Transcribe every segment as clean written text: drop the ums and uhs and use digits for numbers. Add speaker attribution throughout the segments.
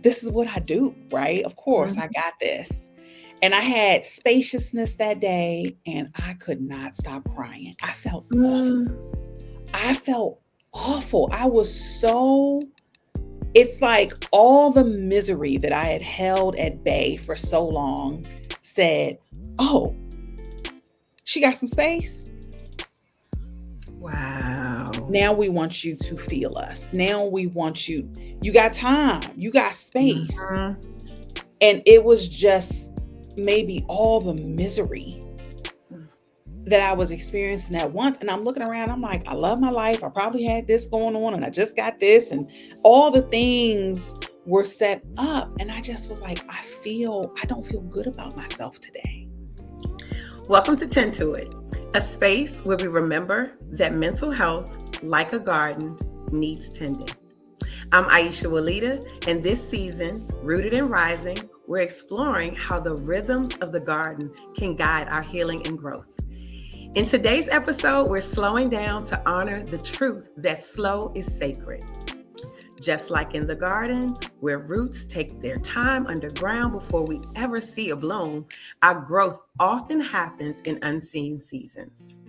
Speaker 1: this is what I do, right? Of course, I got this. And I had spaciousness that day and I could not stop crying. I felt awful.
Speaker 2: Mm.
Speaker 1: I felt awful. It's like all the misery that I had held at bay for so long said, oh, she got some space.
Speaker 2: Wow.
Speaker 1: Now we want you to feel us. Now we want you, you got time, you got space.
Speaker 2: Mhm.
Speaker 1: And it was just maybe all the misery that I was experiencing at once. And I'm looking around, I'm like, I love my life. I probably had this going on and I just got this. And all the things were set up. And I just was like, I don't feel good about myself today.
Speaker 2: Welcome to Tend to It, a space where we remember that mental health, like a garden, needs tending. I'm Aisha Walida, and this season, Rooted and Rising, we're exploring how the rhythms of the garden can guide our healing and growth. In today's episode, we're slowing down to honor the truth that slow is sacred. Just like in the garden, where roots take their time underground before we ever see a bloom, our growth often happens in unseen seasons.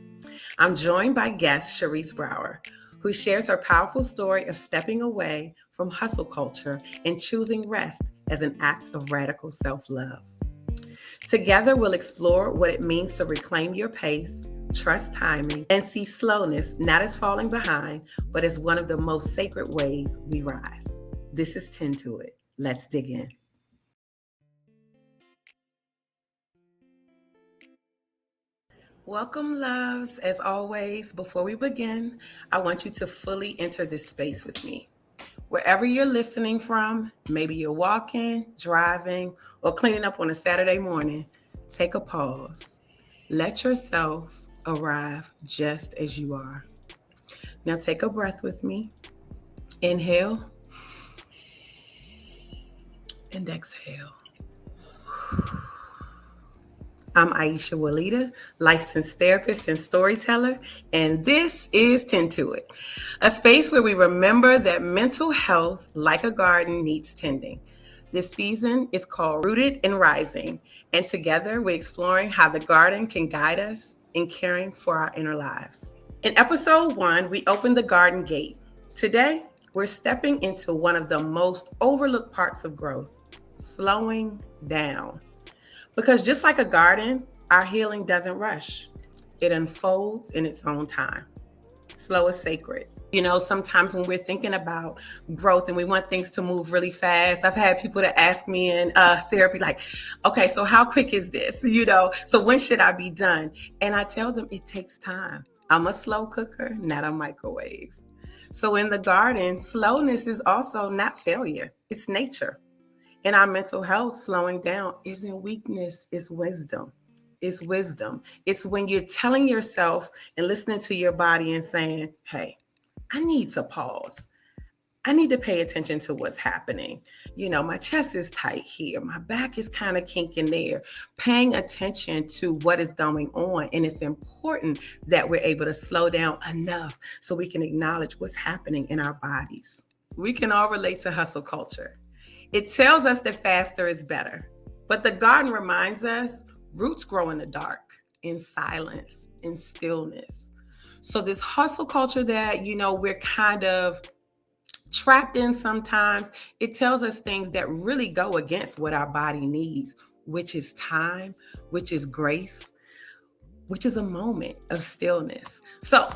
Speaker 2: I'm joined by guest Cherese Brauer, who shares her powerful story of stepping away from hustle culture and choosing rest as an act of radical self-love. Together, we'll explore what it means to reclaim your pace, trust timing, and see slowness not as falling behind, but as one of the most sacred ways we rise. This is Tend to It. Let's dig in. Welcome, loves. As always, before we begin, I want you to fully enter this space with me. Wherever you're listening from, maybe you're walking, driving, or cleaning up on a Saturday morning, take a pause. Let yourself arrive just as you are. Now take a breath with me. Inhale and exhale. I'm Aisha Walida, licensed therapist and storyteller, and this is Tend to It, a space where we remember that mental health, like a garden, needs tending. This season is called Rooted and Rising, and together we're exploring how the garden can guide us in caring for our inner lives. In episode 1, we opened the garden gate. Today, we're stepping into one of the most overlooked parts of growth, slowing down. Because just like a garden, our healing doesn't rush. It unfolds in its own time. Slow is sacred. You know, sometimes when we're thinking about growth and we want things to move really fast, I've had people that ask me in therapy, like, okay, so how quick is this? You know, so when should I be done? And I tell them it takes time. I'm a slow cooker, not a microwave. So in the garden, slowness is also not failure. It's nature. In our mental health, slowing down isn't weakness, it's wisdom. It's wisdom. It's when you're telling yourself and listening to your body and saying, hey, I need to pause. I need to pay attention to what's happening. You know, my chest is tight here. My back is kind of kinking there. Paying attention to what is going on. And it's important that we're able to slow down enough so we can acknowledge what's happening in our bodies. We can all relate to hustle culture. It tells us that faster is better. But the garden reminds us roots grow in the dark, in silence, in stillness. So this hustle culture that, you know, we're kind of trapped in sometimes, it tells us things that really go against what our body needs, which is time, which is grace, which is a moment of stillness. So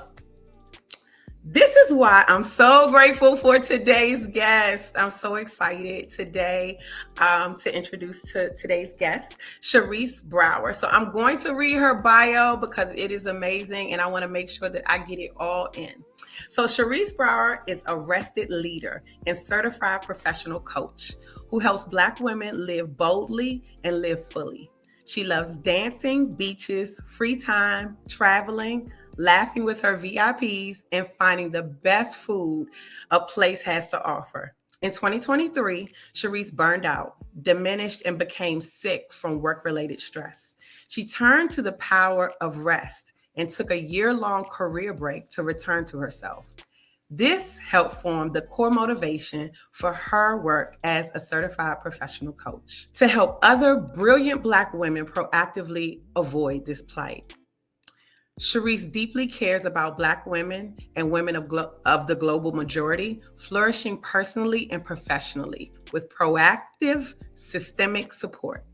Speaker 2: this is why I'm so grateful for today's guest. I'm so excited today to introduce to today's guest, Cherese Brauer. So I'm going to read her bio because it is amazing and I want to make sure that I get it all in. So Cherese Brauer is a rested leader and certified professional coach who helps Black women live boldly and live fully. She loves dancing, beaches, free time, traveling, laughing with her VIPs, and finding the best food a place has to offer. In 2023, Cherese burned out, diminished, and became sick from work-related stress. She turned to the power of rest and took a year-long career break to return to herself. This helped form the core motivation for her work as a certified professional coach to help other brilliant Black women proactively avoid this plight. Cherese deeply cares about Black women and women of the global majority, flourishing personally and professionally with proactive systemic support.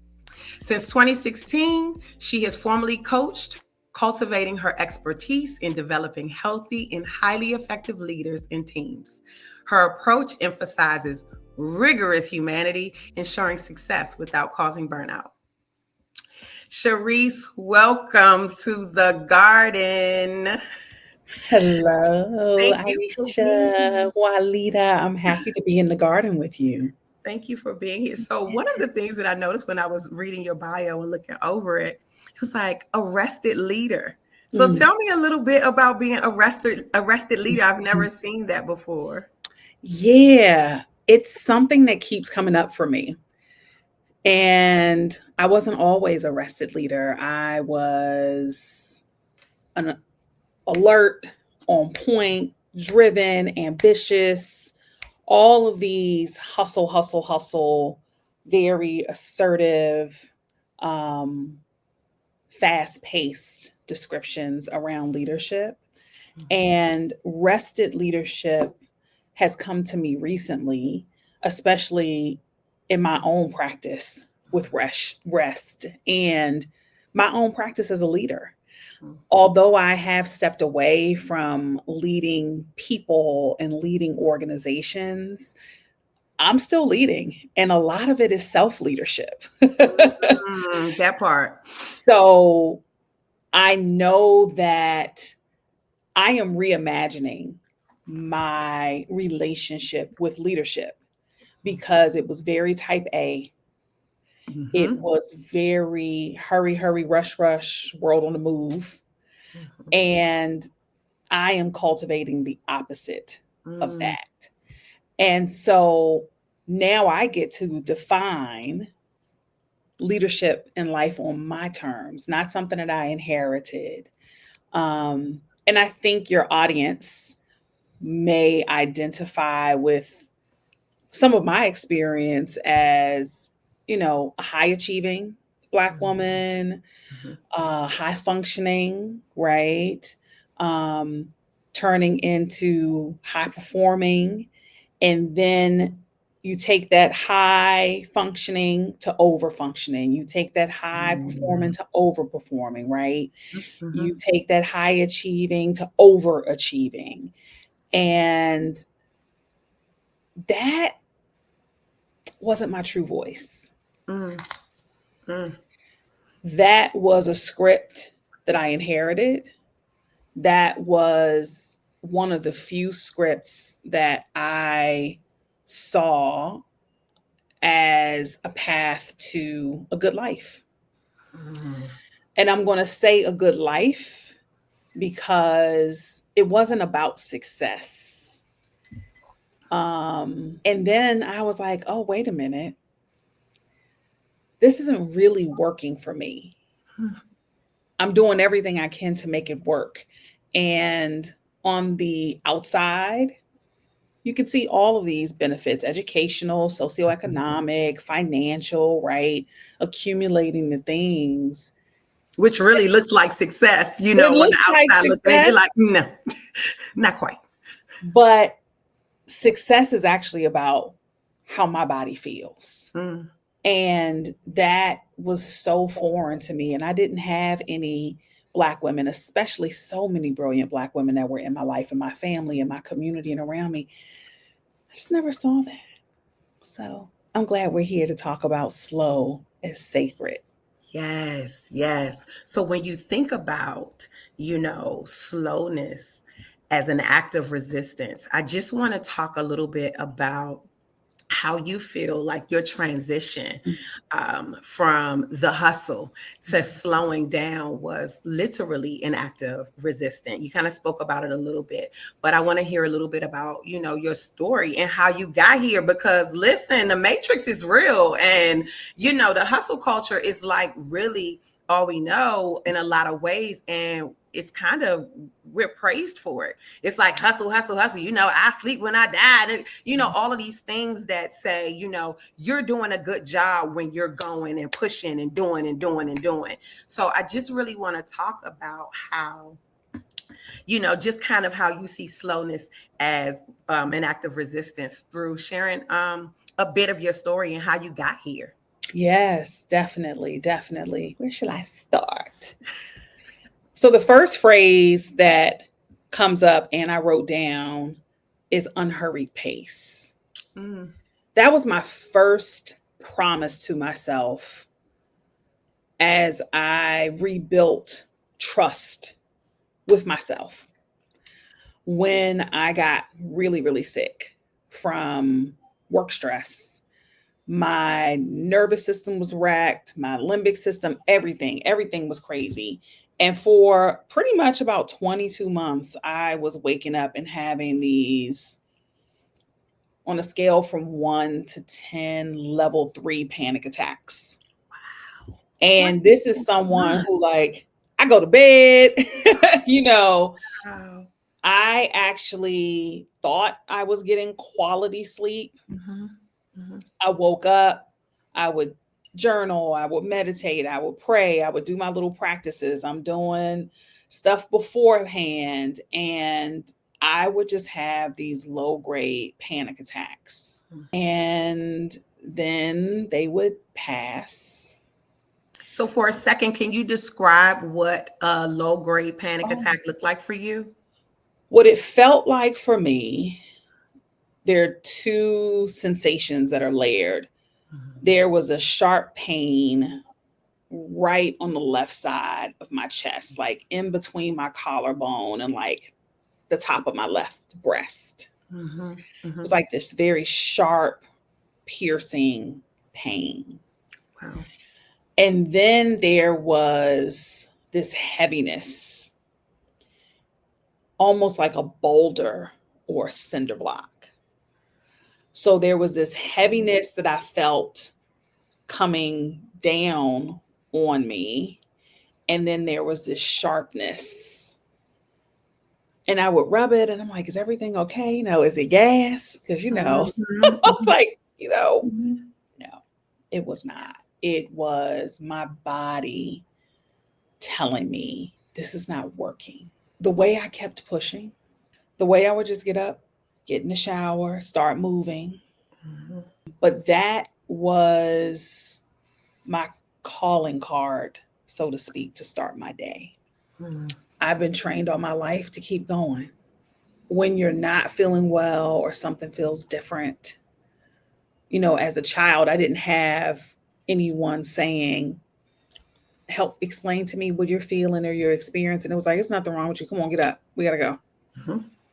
Speaker 2: Since 2016, she has formally coached, cultivating her expertise in developing healthy and highly effective leaders and teams. Her approach emphasizes rigorous humanity, ensuring success without causing burnout. Cherese, welcome to the garden.
Speaker 1: Hello,
Speaker 2: Thank you for being
Speaker 1: Aisha,
Speaker 2: here.
Speaker 1: Juanita. I'm happy to be in the garden with you.
Speaker 2: Thank you for being here. So, one of the things that I noticed when I was reading your bio and looking over it, it was like arrested leader. So,
Speaker 1: Mm.
Speaker 2: tell me a little bit about being arrested leader. I've never seen that before.
Speaker 1: Yeah, it's something that keeps coming up for me. And I wasn't always a rested leader. I was an alert, on point, driven, ambitious, all of these hustle, hustle, hustle, very assertive, um, fast paced descriptions around leadership. And rested leadership has come to me recently, especially in my own practice with rest and my own practice as a leader. Although I have stepped away from leading people and leading organizations, I'm still leading. And a lot of it is self leadership.
Speaker 2: That part.
Speaker 1: So I know that I am reimagining my relationship with leadership because it was very type A. It
Speaker 2: Mm-hmm.
Speaker 1: was very hurry, hurry, rush, rush, world on the move. And I am cultivating the opposite of
Speaker 2: Mm-hmm.
Speaker 1: that. And so now I get to define leadership in life on my terms, not something that I inherited. And I think your audience may identify with some of my experience as, a high achieving Black woman, high functioning, right? Um, Turning into high performing. And then you take that high functioning to over functioning. You take that high performing to over performing, right?
Speaker 2: Mm-hmm.
Speaker 1: You take that high achieving to over achieving. And that wasn't my true voice.
Speaker 2: Mm-hmm.
Speaker 1: That was a script that I inherited. That was one of the few scripts that I saw as a path to a good life. And I'm going to say a good life because it wasn't about success. And then I was like, oh, wait a minute. This isn't really working for me. I'm doing everything I can to make it work. And on the outside, you can see all of these benefits: educational, socioeconomic, financial, right? Accumulating the things.
Speaker 2: Which really looks like success,
Speaker 1: It
Speaker 2: when the
Speaker 1: looks like
Speaker 2: outside looks at it, you're
Speaker 1: success,
Speaker 2: like, no, not quite.
Speaker 1: but success is actually about how my body feels.
Speaker 2: Mm.
Speaker 1: And that was so foreign to me. And I didn't have any Black women, especially so many brilliant Black women that were in my life and my family and my community and around me. I just never saw that. So I'm glad we're here to talk about slow as sacred.
Speaker 2: Yes, yes. So when you think about, slowness as an act of resistance, I just want to talk a little bit about how you feel like your transition from the hustle to slowing down was literally an act of resistance. You kind of spoke about it a little bit, but I want to hear a little bit about, your story and how you got here, because listen, the matrix is real, and, the hustle culture is like really all we know in a lot of ways. And it's kind of, we're praised for it. It's like hustle, hustle, hustle. I sleep when I die. And, all of these things that say, you're doing a good job when you're going and pushing and doing and doing and doing. So I just really want to talk about how, just kind of how you see slowness as an act of resistance through sharing a bit of your story and how you got here.
Speaker 1: Yes, definitely, definitely. Where should I start? So the first phrase that comes up and I wrote down is unhurried pace.
Speaker 2: Mm,
Speaker 1: That was my first promise to myself as I rebuilt trust with myself when I got really, really sick from work stress. My nervous system was wrecked, my limbic system, everything was crazy. And for pretty much about 22 months, I was waking up and having these, on a scale from 1 to 10, level 3 panic attacks. And
Speaker 2: 20
Speaker 1: this is someone
Speaker 2: months.
Speaker 1: who, like, I go to bed, you know,
Speaker 2: Wow.
Speaker 1: I actually thought I was getting quality sleep.
Speaker 2: Mm-hmm. Mm-hmm.
Speaker 1: I woke up, I would journal, I would meditate, I would pray, I would do my little practices. I'm doing stuff beforehand, and I would just have these low grade panic attacks. And then they would pass.
Speaker 2: So for a second, can you describe what a low grade panic
Speaker 1: Oh.
Speaker 2: attack looked like for you?
Speaker 1: What it felt like for me, there are two sensations that are layered. There was a sharp pain right on the left side of my chest, like in between my collarbone and like the top of my left breast.
Speaker 2: Mm-hmm.
Speaker 1: It
Speaker 2: Mm-hmm.
Speaker 1: was like this very sharp, piercing pain.
Speaker 2: Wow.
Speaker 1: And then there was this heaviness, almost like a boulder or a cinder block. So there was this heaviness that I felt coming down on me. And then there was this sharpness. And I would rub it and I'm like, is everything okay? Is it gas? Because,
Speaker 2: Mm-hmm.
Speaker 1: I was like,
Speaker 2: Mm-hmm.
Speaker 1: no, it was not. It was my body telling me this is not working. The way I kept pushing, the way I would just get up, get in the shower, start moving.
Speaker 2: Mm-hmm.
Speaker 1: But that was my calling card, so to speak, to start my day.
Speaker 2: Mm-hmm.
Speaker 1: I've been trained all my life to keep going. When you're not feeling well or something feels different, as a child, I didn't have anyone saying, help explain to me what you're feeling or your experience. And it was like, it's nothing wrong with you. Come on, get up. We got to go.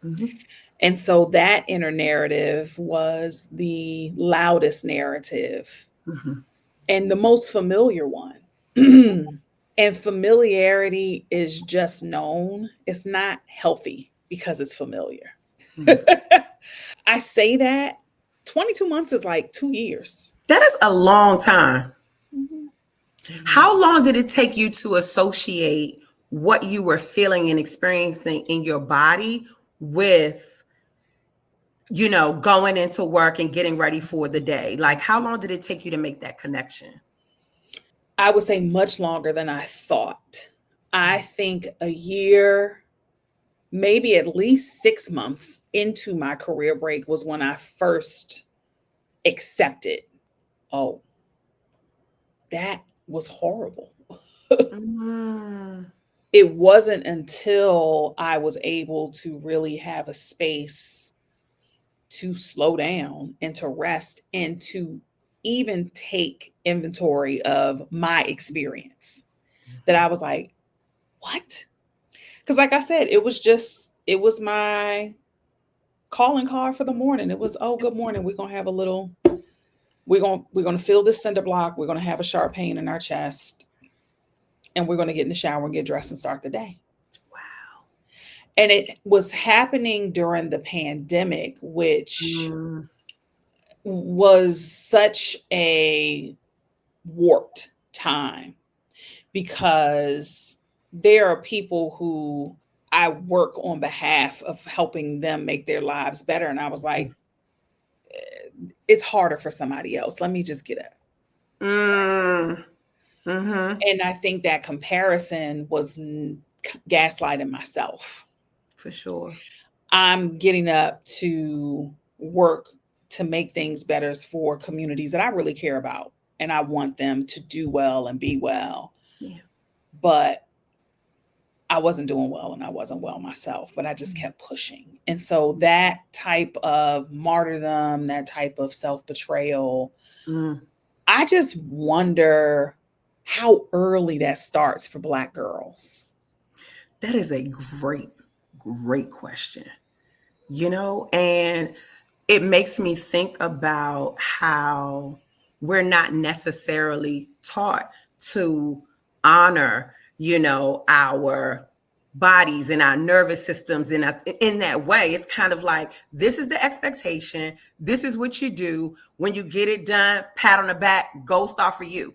Speaker 2: Mm-hmm.
Speaker 1: And so that inner narrative was the loudest narrative
Speaker 2: Mm-hmm.
Speaker 1: and the most familiar one. And familiarity is just known. It's not healthy because it's familiar.
Speaker 2: Mm-hmm.
Speaker 1: I say that 22 months is like 2 years.
Speaker 2: That is a long time.
Speaker 1: Mhm. Mhm.
Speaker 2: How long did it take you to associate what you were feeling and experiencing in your body with, going into work and getting ready for the day? Like, how long did it take you to make that connection?
Speaker 1: I would say much longer than I thought. I think a year, maybe at least 6 months into my career break was when I first accepted, oh, that was horrible.
Speaker 2: Mm.
Speaker 1: It wasn't until I was able to really have a space to slow down and to rest and to even take inventory of my experience that I was like, what? Because, like I said, it was my calling card for the morning. It was, oh, good morning. We're gonna feel this cinder block. We're gonna have a sharp pain in our chest, and we're gonna get in the shower and get dressed and start the day.
Speaker 2: Wow.
Speaker 1: And it was happening during the pandemic, which
Speaker 2: Mm.
Speaker 1: was such a warped time because there are people who I work on behalf of helping them make their lives better. And I was like, it's harder for somebody else. Let me just get up.
Speaker 2: Mm. Mm-hmm.
Speaker 1: And I think that comparison was gaslighting myself.
Speaker 2: For sure.
Speaker 1: I'm getting up to work to make things better for communities that I really care about. And I want them to do well and be well.
Speaker 2: Yeah.
Speaker 1: But I wasn't doing well and I wasn't well myself, but I just kept pushing. And so that type of martyrdom, that type of self betrayal,
Speaker 2: Mm.
Speaker 1: I just wonder how early that starts for Black girls.
Speaker 2: That is a great question. And it makes me think about how we're not necessarily taught to honor, our bodies and our nervous systems in that way. It's kind of like, this is the expectation. This is what you do. When you get it done, pat on the back, gold star for you.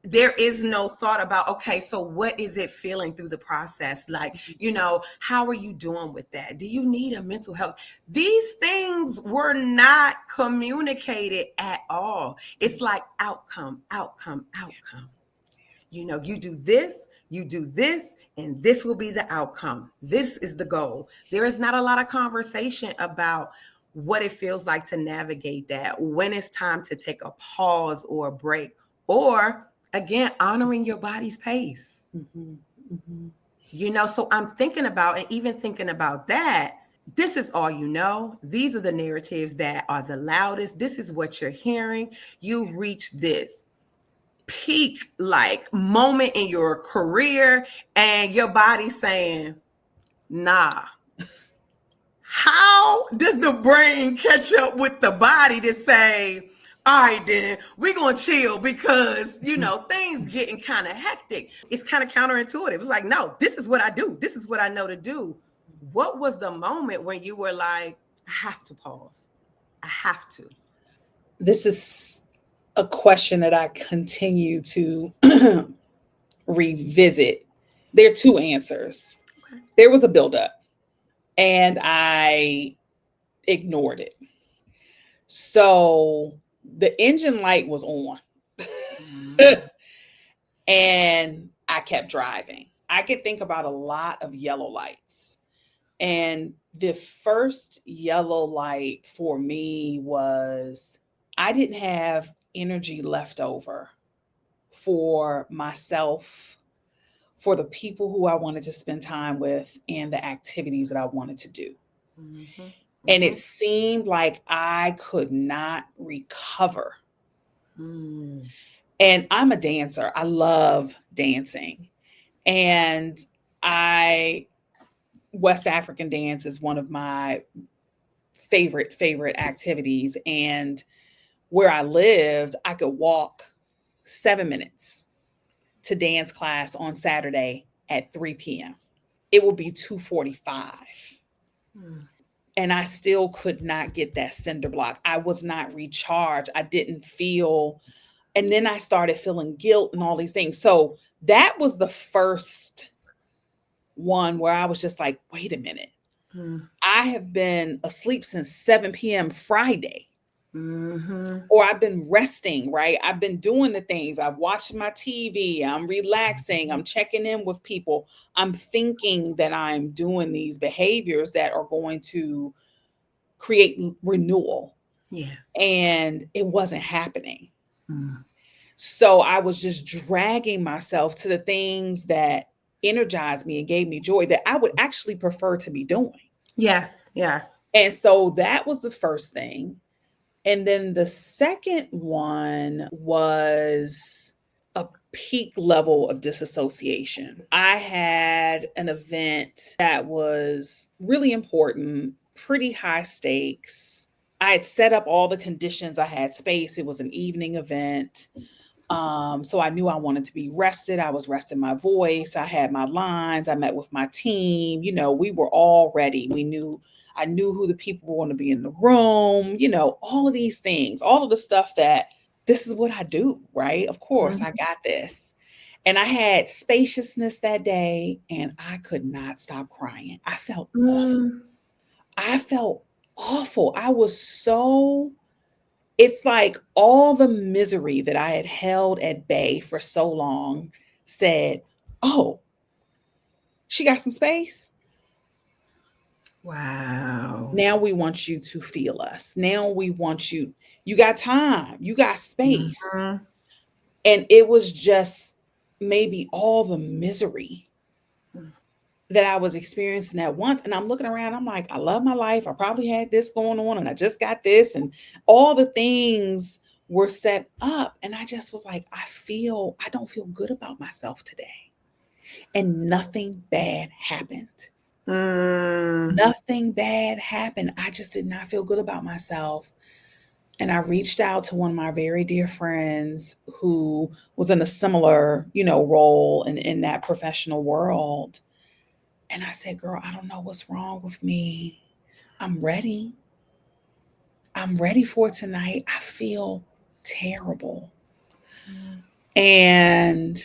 Speaker 2: There is no thought about, okay, so what is it feeling through the process? Like, how are you doing with that? Do you need a mental health? These things were not communicated at all. It's like outcome, outcome, outcome. You do this, and this will be the outcome. This is the goal. There is not a lot of conversation about what it feels like to navigate that, when it's time to take a pause or a break, or again, honoring your body's pace.
Speaker 1: Mm-hmm. Mm-hmm.
Speaker 2: So I'm thinking about, and even thinking about that, this is all you know. These are the narratives that are the loudest. This is what you're hearing. You've reached this peak like moment in your career, and your body saying, nah. How does the brain catch up with the body to say, all right, then we're going to chill because, things getting kind of hectic. It's kind of counterintuitive. It's like, no, this is what I do. This is what I know to do. What was the moment when you were like, I have to pause? I have to.
Speaker 1: This is a question that I continue to revisit. There are two answers.
Speaker 2: Okay.
Speaker 1: There was a buildup, and I ignored it. So the engine light was on.
Speaker 2: Mm-hmm.
Speaker 1: And I kept driving. I could think about a lot of yellow lights. And the first yellow light for me was I didn't have energy left over for myself, for the people who I wanted to spend time with, and the activities that I wanted to do.
Speaker 2: Mm-hmm.
Speaker 1: And it
Speaker 2: Mm-hmm.
Speaker 1: seemed like I could not recover.
Speaker 2: Mm.
Speaker 1: And I'm a dancer. I love dancing. And I West African dance is one of my favorite activities. And where I lived, I could walk 7 minutes to dance class on Saturday at 3 p.m. It would be 2:45.
Speaker 2: Mm.
Speaker 1: And I still could not get that cinder block. I was not recharged. I didn't feel, and then I started feeling guilt and all these things. So that was the first one where I was just like, wait a minute.
Speaker 2: Mm.
Speaker 1: I have been asleep since 7 p.m. Friday,
Speaker 2: Mm-hmm.
Speaker 1: or I've been resting, right? I've been doing the things. I've watched my TV. I'm relaxing. I'm checking in with people. I'm thinking that I'm doing these behaviors that are going to create renewal.
Speaker 2: Yeah.
Speaker 1: And it wasn't happening.
Speaker 2: Mm.
Speaker 1: So I was just dragging myself to the things that energized me and gave me joy that I would actually prefer to be doing.
Speaker 2: Yes. Yes.
Speaker 1: And so that was the first thing. And then the second one was a peak level of disassociation. I had an event that was really important, pretty high stakes. I had set up all the conditions. I had space. It was an evening event. So I knew I wanted to be rested. I was resting my voice. I had my lines. I met with my team. We were all ready. I knew who the people were going to be in the room, all of these things, all of the stuff that this is what I do, right? Of course,
Speaker 2: Mm-hmm.
Speaker 1: I got this. And I had spaciousness that day and I could not stop crying. I felt awful.
Speaker 2: Mm.
Speaker 1: I felt awful. I was so, it's like all the misery that I had held at bay for so long said, oh, she got some space.
Speaker 2: Wow.
Speaker 1: Now we want you to feel us. Now we want you, you got time, you got space.
Speaker 2: Mhm.
Speaker 1: And it was just maybe all the misery that I was experiencing at once. And I'm looking around, I'm like, I love my life. I probably had this going on and I just got this. And all the things were set up. And I just was like, I don't feel good about myself today. And nothing bad happened.
Speaker 2: Mm.
Speaker 1: Nothing bad happened. I just did not feel good about myself. And I reached out to one of my very dear friends who was in a similar, role in that professional world. And I said, girl, I don't know what's wrong with me. I'm ready. I'm ready for tonight. I feel terrible. And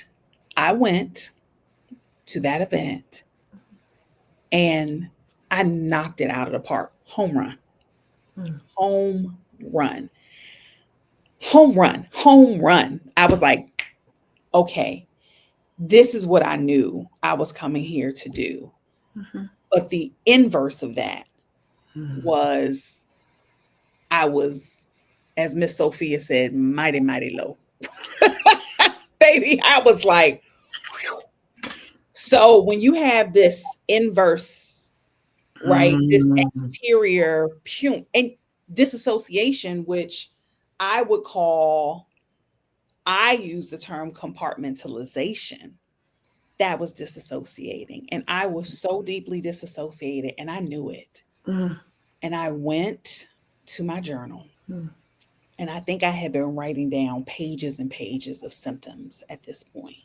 Speaker 1: I went to that event and I knocked it out of the park. Home run,
Speaker 2: Mm.
Speaker 1: home run, home run, home run. I was like, okay, this is what I knew I was coming here to do.
Speaker 2: Mhm.
Speaker 1: But the inverse of that
Speaker 2: Mm.
Speaker 1: was I was, as Miss Sophia said, mighty, mighty low. Baby, I was like, whew. So when you have this inverse, right, this
Speaker 2: Mm.
Speaker 1: exterior and disassociation, which I would call, I use the term compartmentalization. That was disassociating. And I was so deeply disassociated and I knew it.
Speaker 2: Mm.
Speaker 1: And I went to my journal.
Speaker 2: Mm.
Speaker 1: And I think I had been writing down pages and pages of symptoms at this point,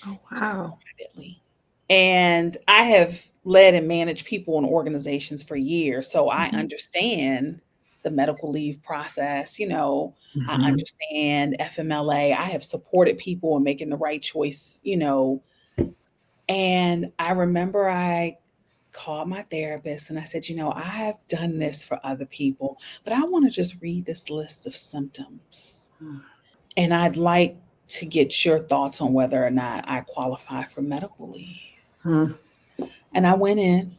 Speaker 2: Oh,
Speaker 1: just
Speaker 2: wow.
Speaker 1: privately. And I have led and managed people and organizations for years. So I
Speaker 2: Mhm.
Speaker 1: understand the medical leave process. I
Speaker 2: Mhm.
Speaker 1: understand FMLA. I have supported people in making the right choice. And I remember I called my therapist and I said, I have done this for other people, but I want to just read this list of symptoms. And I'd like to get your thoughts on whether or not I qualify for medical leave.
Speaker 2: Mm.
Speaker 1: And I went in,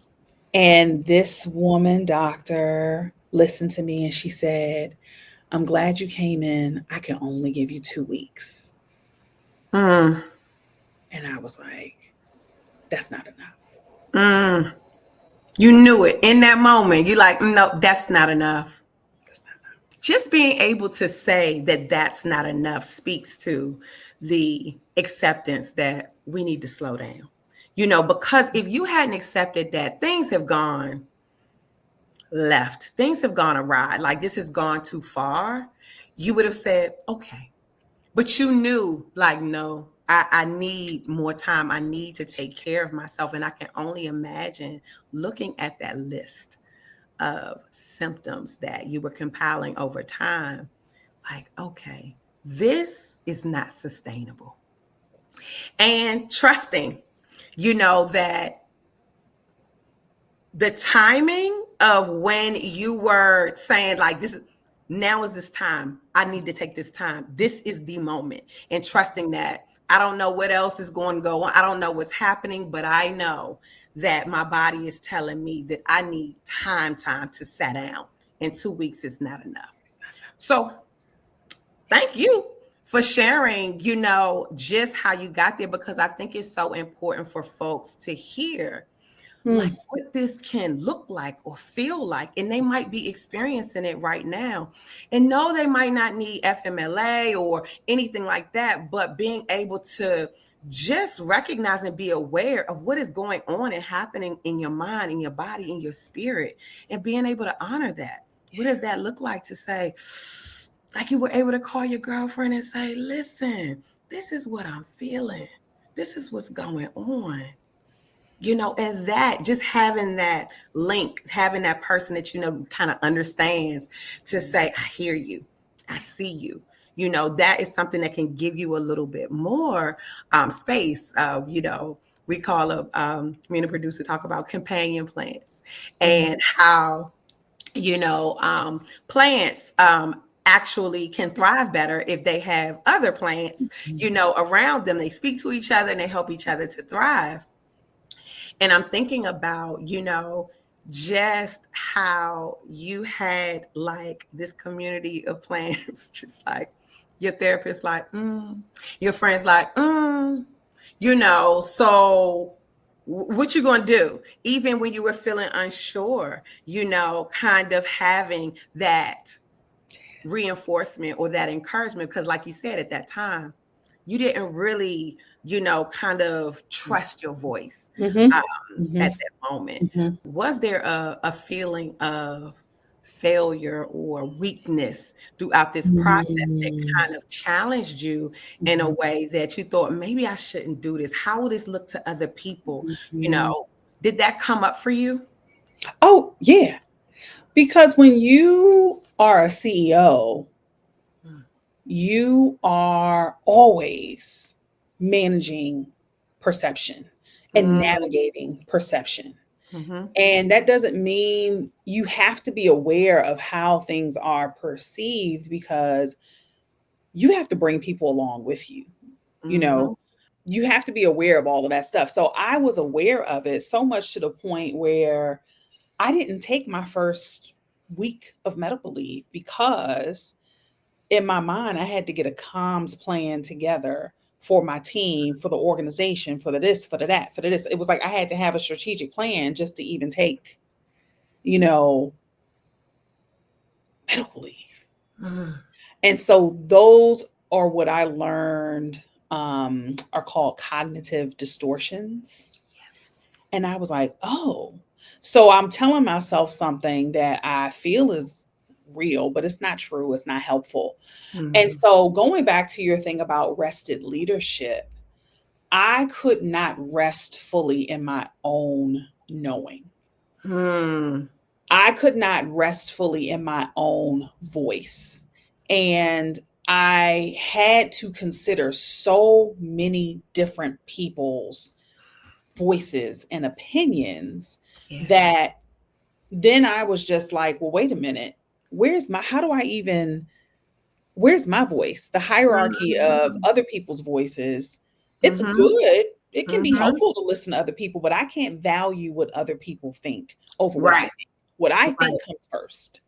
Speaker 1: and this woman, doctor, listened to me and she said, I'm glad you came in. I can only give you 2 weeks.
Speaker 2: Mm.
Speaker 1: And I was like, that's not enough.
Speaker 2: Mm. You knew it in that moment. You like, no, that's not enough.
Speaker 1: That's not enough.
Speaker 2: Just being able to say that that's not enough speaks to the acceptance that we need to slow down. Because if you hadn't accepted that things have gone left, things have gone awry, like this has gone too far, you would have said, okay. But you knew, like, no, I need more time. I need to take care of myself. And I can only imagine looking at that list of symptoms that you were compiling over time, like, okay, this is not sustainable. And trusting, that the timing of when you were saying, like, now is this time. I need to take this time. This is the moment. And trusting that I don't know what else is going to go on. I don't know what's happening, but I know that my body is telling me that I need time to sit down. And 2 weeks is not enough. So thank you for sharing, just how you got there, because I think it's so important for folks to hear like
Speaker 1: Hmm.
Speaker 2: what this can look like or feel like. And they might be experiencing it right now. And no, they might not need FMLA or anything like that, but being able to just recognize and be aware of what is going on and happening in your mind, in your body, in your spirit, and being able to honor that. What does that look like to say, like you were able to call your girlfriend and say, listen, this is what I'm feeling. This is what's going on. And that just having that link, having that person that kind of understands to say, I hear you, I see you, that is something that can give you a little bit more space. We call me and the producer talk about companion plants
Speaker 1: Mhm.
Speaker 2: and how plants actually can thrive better if they have other plants, around them. They speak to each other and they help each other to thrive. And I'm thinking about, just how you had like this community of plants, just like your therapist, like, your friends, like, so what you gonna do even when you were feeling unsure, kind of having that reinforcement or that encouragement, because like you said, at that time you didn't really kind of trust your voice
Speaker 1: Mhm.
Speaker 2: at
Speaker 1: Mhm.
Speaker 2: that moment.
Speaker 1: Mhm.
Speaker 2: Was there a feeling of failure or weakness throughout this process that
Speaker 1: Mhm.
Speaker 2: kind of challenged you in a
Speaker 1: Mhm.
Speaker 2: way that you thought, maybe I shouldn't do this? How will this look to other people? you
Speaker 1: Mhm.
Speaker 2: know did that come up for you?
Speaker 1: Oh, yeah. Because when you are a CEO, you are always managing perception and
Speaker 2: Mm-hmm.
Speaker 1: navigating perception.
Speaker 2: Mm-hmm.
Speaker 1: And that doesn't mean you have to be aware of how things are perceived, because you have to bring people along with you. You
Speaker 2: Mm-hmm.
Speaker 1: know, you have to be aware of all of that stuff. So I was aware of it so much to the point where I didn't take my first week of medical leave, because in my mind I had to get a comms plan together for my team, for the organization, for the this, for the that, for the this. It was like I had to have a strategic plan just to even take, you know, medical leave.
Speaker 2: Mm-hmm.
Speaker 1: And so those are what I learned, are called cognitive distortions.
Speaker 2: Yes.
Speaker 1: And I was like, oh, so I'm telling myself something that I feel is real, but it's not true. It's not helpful. And
Speaker 2: Mm-hmm.
Speaker 1: so going back to your thing about rested leadership, I could not rest fully in my own knowing.
Speaker 2: Mm-hmm.
Speaker 1: I could not rest fully in my own voice. And I had to consider so many different people's voices and opinions
Speaker 2: Yeah.
Speaker 1: that then I was just like, well, wait a minute. How do I even, where's my voice? The hierarchy of
Speaker 2: Mm-hmm.
Speaker 1: other people's voices, it's
Speaker 2: Mm-hmm.
Speaker 1: good. It can be
Speaker 2: Mm-hmm.
Speaker 1: helpful to listen to other people, but I can't value what other people think over what I
Speaker 2: Right.
Speaker 1: think. What I think
Speaker 2: Right.
Speaker 1: comes first,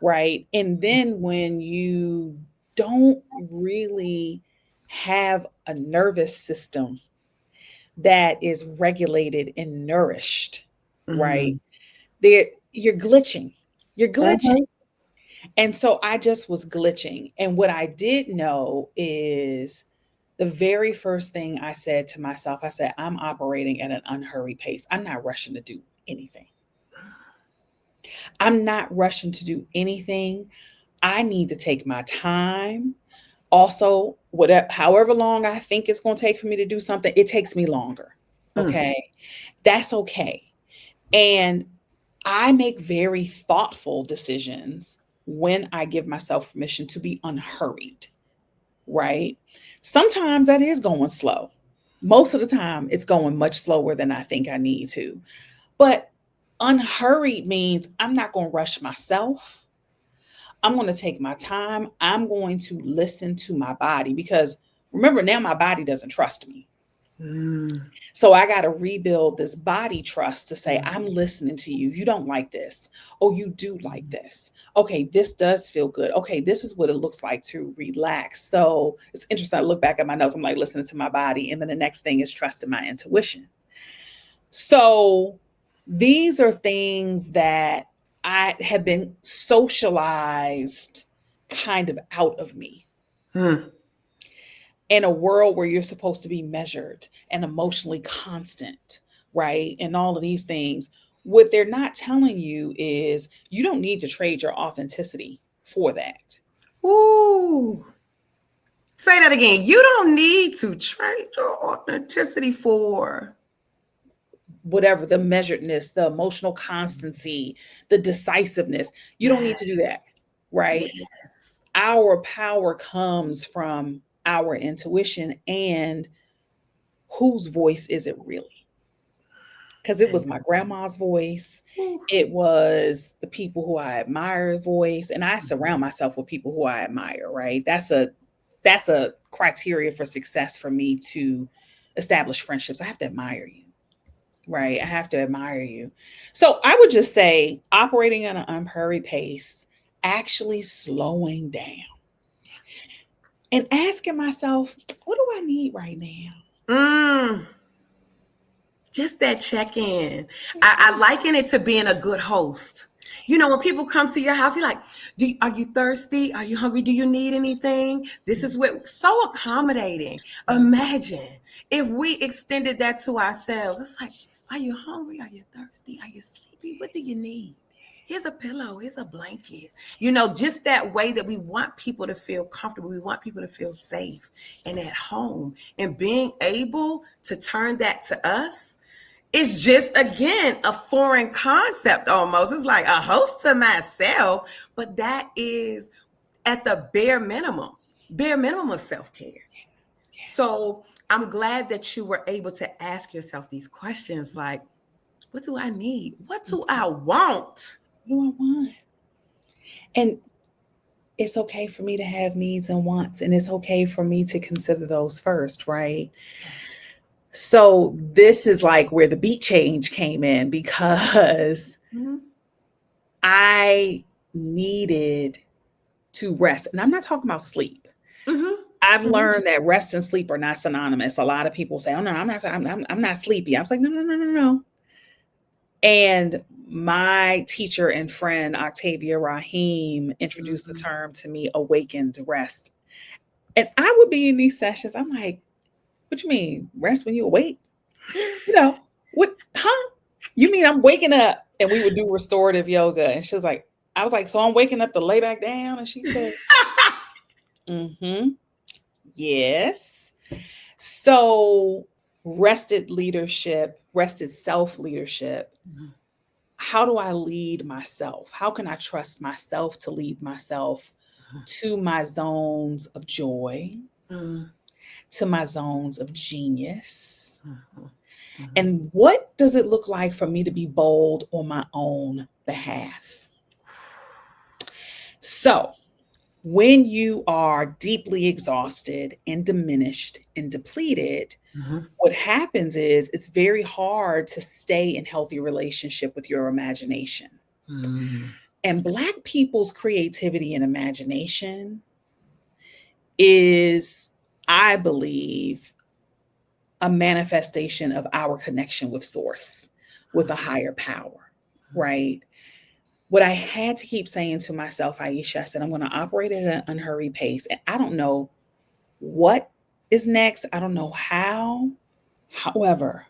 Speaker 1: right? And then when you don't really have a nervous system that is regulated and nourished, right?
Speaker 2: Mm-hmm.
Speaker 1: There, you're glitching. You're glitching.
Speaker 2: Mm-hmm.
Speaker 1: And so I just was glitching. And what I did know is the very first thing I said to myself, I said, I'm operating at an unhurried pace. I'm not rushing to do anything. I'm not rushing to do anything. I need to take my time. Also, whatever, however long I think it's going to take for me to do something, it takes me longer.
Speaker 2: Mm.
Speaker 1: Okay. That's okay. And I make very thoughtful decisions when I give myself permission to be unhurried, right? Sometimes that is going slow. Most of the time, it's going much slower than I think I need to. But unhurried means I'm not going to rush myself. I'm going to take my time. I'm going to listen to my body, because remember, now my body doesn't trust me.
Speaker 2: Mm.
Speaker 1: So I got to rebuild this body trust to say,
Speaker 2: Mm.
Speaker 1: I'm listening to you. You don't like this. Oh, you do like this. Okay, this does feel good. Okay, this is what it looks like to relax. So it's interesting. I look back at my notes. I'm like listening to my body. And then the next thing is trusting my intuition. So these are things that I have been socialized kind of out of me,
Speaker 2: Mm.
Speaker 1: in a world where you're supposed to be measured and emotionally constant, right? And all of these things. What they're not telling you is you don't need to trade your authenticity for that.
Speaker 2: Ooh. Say that again. You don't need to trade your authenticity for.
Speaker 1: Whatever the measuredness, the emotional constancy, the decisiveness, you don't need to do that, right?
Speaker 2: Yes.
Speaker 1: our power comes from our intuition, and whose voice is it really? Because it was my grandma's voice. It was the people who I admire voice, and I surround myself with people who I admire, right? That's a criteria for success for me to establish friendships. I have to admire you, right? I have to admire you. So I would just say operating at an unhurried pace, actually slowing down and asking myself, what do I need right now?
Speaker 2: Mm, just that check in. I liken it to being a good host. You know, when people come to your house, you're like, are you thirsty? Are you hungry? Do you need anything? This is what, so accommodating. Imagine if we extended that to ourselves. It's like, are you hungry? Are you thirsty? Are you sleepy? What do you need? Here's a pillow. Here's a blanket. You know, just that way that we want people to feel comfortable. We want people to feel safe and at home. And being able to turn that to us, it's just, again, a foreign concept almost. It's like a host to myself, but that is at the bare minimum of self-care. So I'm glad that you were able to ask yourself these questions like, what do I need? What do I want?
Speaker 1: What do I want? And it's okay for me to have needs and wants, and it's okay for me to consider those first, right?
Speaker 2: Yes.
Speaker 1: So this is like where the beat change came in, because
Speaker 2: Mm-hmm.
Speaker 1: I needed to rest. And I'm not talking about sleep. I've
Speaker 2: Mm-hmm.
Speaker 1: learned that rest and sleep are not synonymous. A lot of people say, "Oh no, I'm not sleepy." I was like, "No, no, no, no, no." And my teacher and friend Octavia Rahim introduced the
Speaker 2: Mm-hmm.
Speaker 1: term to me, awakened rest. And I would be in these sessions. I'm like, "What you mean rest when you awake? You know what? Huh? You mean I'm waking up?" And we would do restorative yoga. And she was like, I was like, "So I'm waking up to lay back down?" And she said, "Mm-hmm. Yes." So rested leadership, rested self leadership. How do I lead myself? How can I trust myself to lead myself to my zones of joy,
Speaker 2: Mm-hmm.
Speaker 1: to my zones of genius?
Speaker 2: Mm-hmm.
Speaker 1: And what does it look like for me to be bold on my own behalf? So, when you are deeply exhausted and diminished and depleted,
Speaker 2: Mm-hmm.
Speaker 1: what happens is it's very hard to stay in healthy relationship with your imagination.
Speaker 2: Mm-hmm.
Speaker 1: And Black people's creativity and imagination is, I believe, a manifestation of our connection with source, with a higher power, right? What I had to keep saying to myself, Aisha, I said, I'm going to operate at an unhurried pace. And I don't know what is next. I don't know how. However,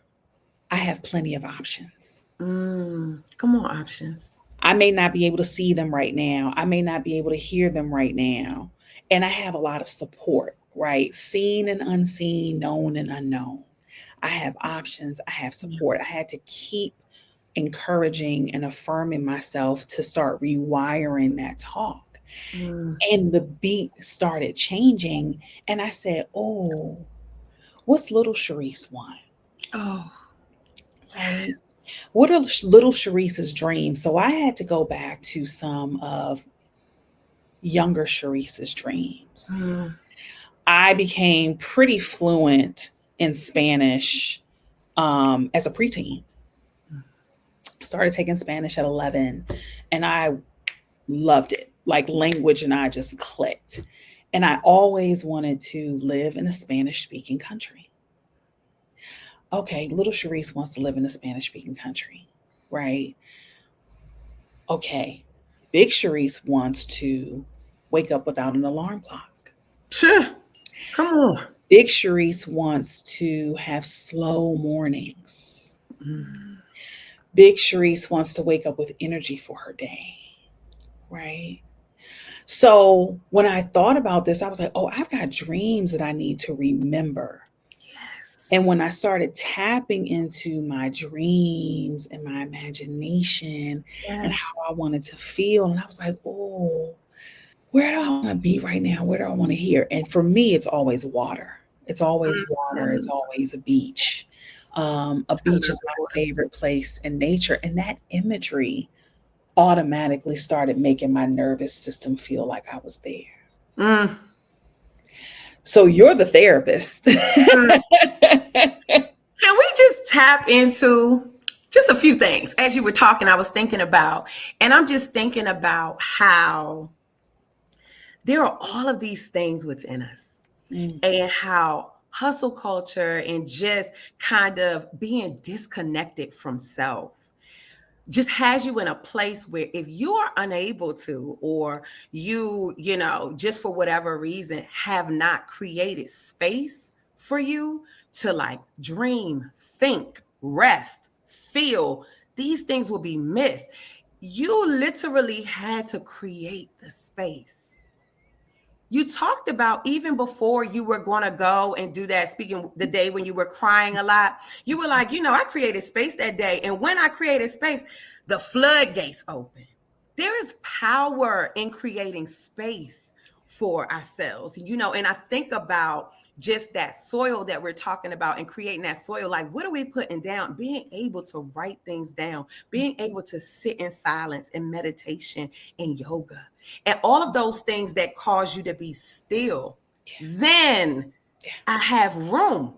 Speaker 1: I have plenty of options.
Speaker 2: Come on, options.
Speaker 1: I may not be able to see them right now. I may not be able to hear them right now. And I have a lot of support, right? Seen and unseen, known and unknown. I have options. I have support. I had to keep encouraging and affirming myself to start rewiring that talk.
Speaker 2: Mm.
Speaker 1: And the beat started changing. And I said, oh, what's little Cherese want?
Speaker 2: Oh,
Speaker 1: Right?
Speaker 2: yes.
Speaker 1: What are little Cherese's dreams? So I had to go back to some of younger Cherese's dreams.
Speaker 2: Mm.
Speaker 1: I became pretty fluent in Spanish as a preteen. Started taking Spanish at 11, and I loved it. Like language and I just clicked. And I always wanted to live in a Spanish speaking country. Okay, little Cherese wants to live in a Spanish speaking country, right? Okay, big Cherese wants to wake up without an alarm clock.
Speaker 2: Sure. Come on.
Speaker 1: Big Cherese wants to have slow mornings.
Speaker 2: Mm.
Speaker 1: Big Cherese wants to wake up with energy for her day, right? So when I thought about this, I was like, oh, I've got dreams that I need to remember. And
Speaker 2: Yes.
Speaker 1: when I started tapping into my dreams and my imagination and
Speaker 2: Yes.
Speaker 1: how I wanted to feel, and I was like, oh, where do I want to be right now? Where do I want to hear? And for me, it's always water. It's always water. It's
Speaker 2: Mhm.
Speaker 1: always a beach. A
Speaker 2: I
Speaker 1: beach
Speaker 2: love
Speaker 1: is
Speaker 2: that
Speaker 1: my
Speaker 2: word.
Speaker 1: favorite place in nature. And that imagery automatically started making my nervous system feel like I was there.
Speaker 2: Mm,
Speaker 1: So you're the therapist.
Speaker 2: mm. Can we just tap into just a few things? As you were talking, I was thinking about, and I'm just thinking about how there are all of these things within us,
Speaker 1: Mm,
Speaker 2: and how hustle culture and just kind of being disconnected from self just has you in a place where if you are unable to, or just for whatever reason have not created space for you to like dream, think, rest, feel, these things will be missed. You literally had to create the space. You talked about even before you were going to go and do that, speaking the day when you were crying a lot, you were like, I created space that day. And when I created space, the floodgates open. There is power in creating space for ourselves, and I think about just that soil that we're talking about and creating that soil. Like, what are we putting down? Being able to write things down, being able to sit in silence and meditation and yoga and all of those things that cause you to be still, then I have room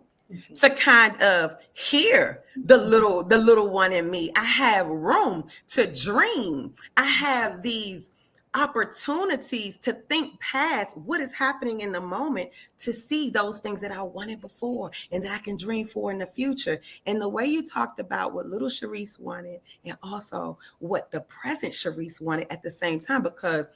Speaker 2: to kind of hear the little one in me. I have room to dream. I have these opportunities to think past what is happening in the moment, to see those things that I wanted before and that I can dream for in the future. And the way you talked about what little Cherese wanted and also what the present Cherese wanted at the same time, because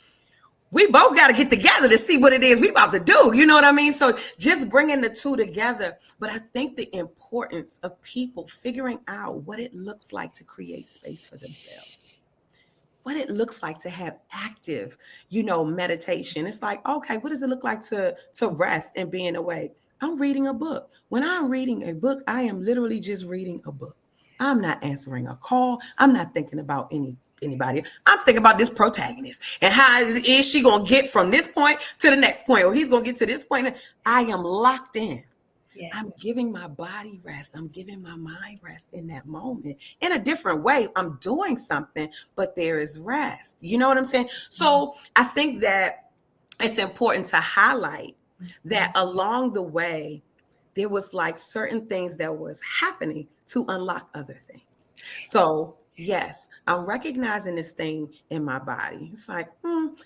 Speaker 2: we both got to get together to see what it is we about to do. You know what I mean? So just bringing the two together. But I think the importance of people figuring out what it looks like to create space for themselves, what it looks like to have active, meditation. It's like, okay, what does it look like to rest and being away? I'm reading a book. When I'm reading a book, I am literally just reading a book. I'm not answering a call. I'm not thinking about anybody. I'm thinking about this protagonist and how is she gonna get from this point to the next point, or he's gonna get to this point. I am locked in. I'm
Speaker 1: yes.
Speaker 2: giving my body rest. I'm giving my mind rest in that moment in a different way. I'm doing something, but there is rest. You know what I'm saying? So I think that it's important to highlight that along the way, there was like certain things that was happening to unlock other things. So yes, I'm recognizing this thing in my body. It's like,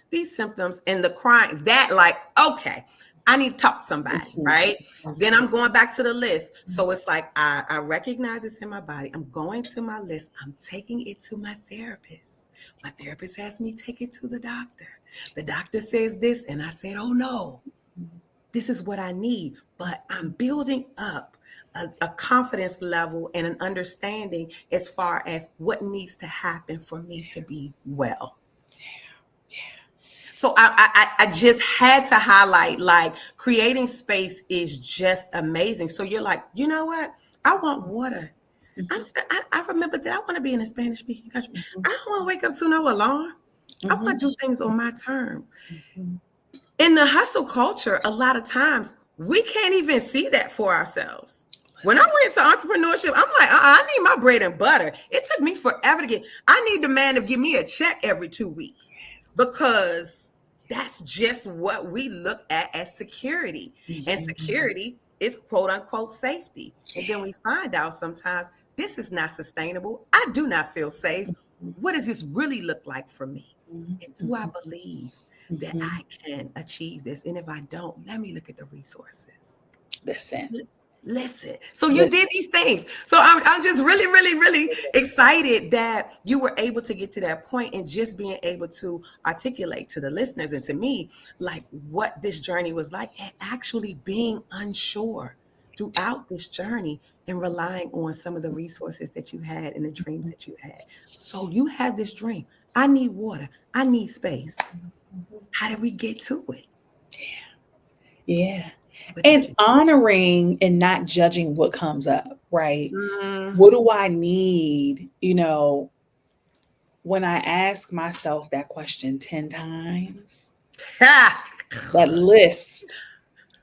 Speaker 2: these symptoms and the crying, that like, okay, I need to talk to somebody,
Speaker 1: Mhm,
Speaker 2: right? Then
Speaker 1: mhm,
Speaker 2: I'm going back to the list. So it's like, I recognize this in my body. I'm going to my list. I'm taking it to my therapist. My therapist has me take it to the doctor. The doctor says this, and I said, oh no, this is what I need. But I'm building up a confidence level and an understanding as far as what needs to happen for me to be well. So I just had to highlight, like, creating space is just amazing. So you're like, you know what? I want water.
Speaker 1: mhm,
Speaker 2: I remember that I want to be in a Spanish speaking country.
Speaker 1: mhm,
Speaker 2: I don't want to wake up to no alarm. I
Speaker 1: mhm,
Speaker 2: want to do things on my term.
Speaker 1: mhm.
Speaker 2: In the hustle culture, a lot of times we can't even see that for ourselves. When I
Speaker 1: Listen.
Speaker 2: went into entrepreneurship, I'm like, I need my bread and butter. It took me forever to get. I need the man to give me a check every 2 weeks, because that's just what we look at as security. And
Speaker 1: Mhm.
Speaker 2: security is quote unquote safety. And then we find out sometimes this is not sustainable. I do not feel safe. What does this really look like for me?
Speaker 1: Mhm,
Speaker 2: And do I
Speaker 1: mhm,
Speaker 2: believe that
Speaker 1: mhm.
Speaker 2: I can achieve this? And if I don't, let me look at the resources.
Speaker 1: Listen,
Speaker 2: Listen. So you
Speaker 1: listen.
Speaker 2: did these things. So I'm just really, really, really excited that you were able to get to that point and just being able to articulate to the listeners and to me, like, what this journey was like, and actually being unsure throughout this journey and relying on some of the resources that you had and the dreams that you had. So you have this dream. I need water. I need space. How did we get to it?
Speaker 1: Yeah.
Speaker 2: What
Speaker 1: And
Speaker 2: did you
Speaker 1: honoring and not judging what comes up, right?
Speaker 2: do?
Speaker 1: What do I need? When I ask myself that question 10 times,
Speaker 2: Ha!
Speaker 1: that list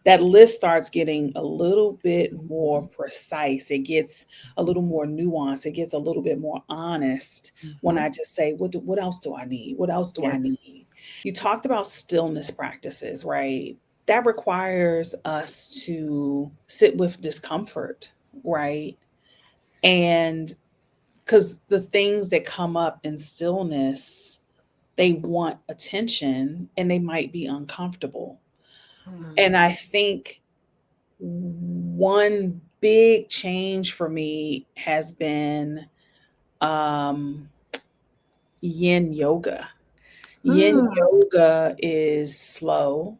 Speaker 1: that list starts getting a little bit more precise. It gets a little more nuanced. It gets a little bit more honest when
Speaker 2: Mhm.
Speaker 1: I just say, what else do I need? What else do I need?
Speaker 2: Yes.
Speaker 1: You talked about stillness practices, right? That requires us to sit with discomfort, right? And because the things that come up in stillness, they want attention and they might be uncomfortable.
Speaker 2: Mm.
Speaker 1: And I think one big change for me has been um, yin yoga. Yin
Speaker 2: Mm.
Speaker 1: yoga is slow.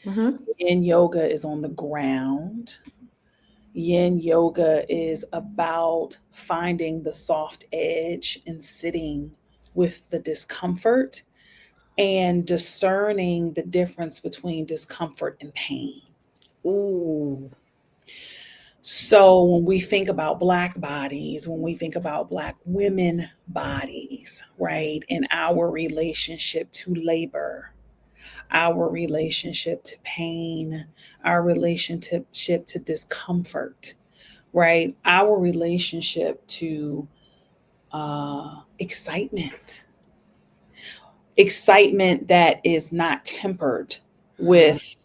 Speaker 2: Mhm.
Speaker 1: Yin yoga is on the ground. Yin yoga is about finding the soft edge and sitting with the discomfort and discerning the difference between discomfort and pain.
Speaker 2: Ooh.
Speaker 1: So when we think about Black bodies, when we think about Black women bodies, right, and our relationship to labor, our relationship to pain, our relationship to discomfort, right, our relationship to uh, excitement, excitement that is not tempered
Speaker 2: Mhm.
Speaker 1: with,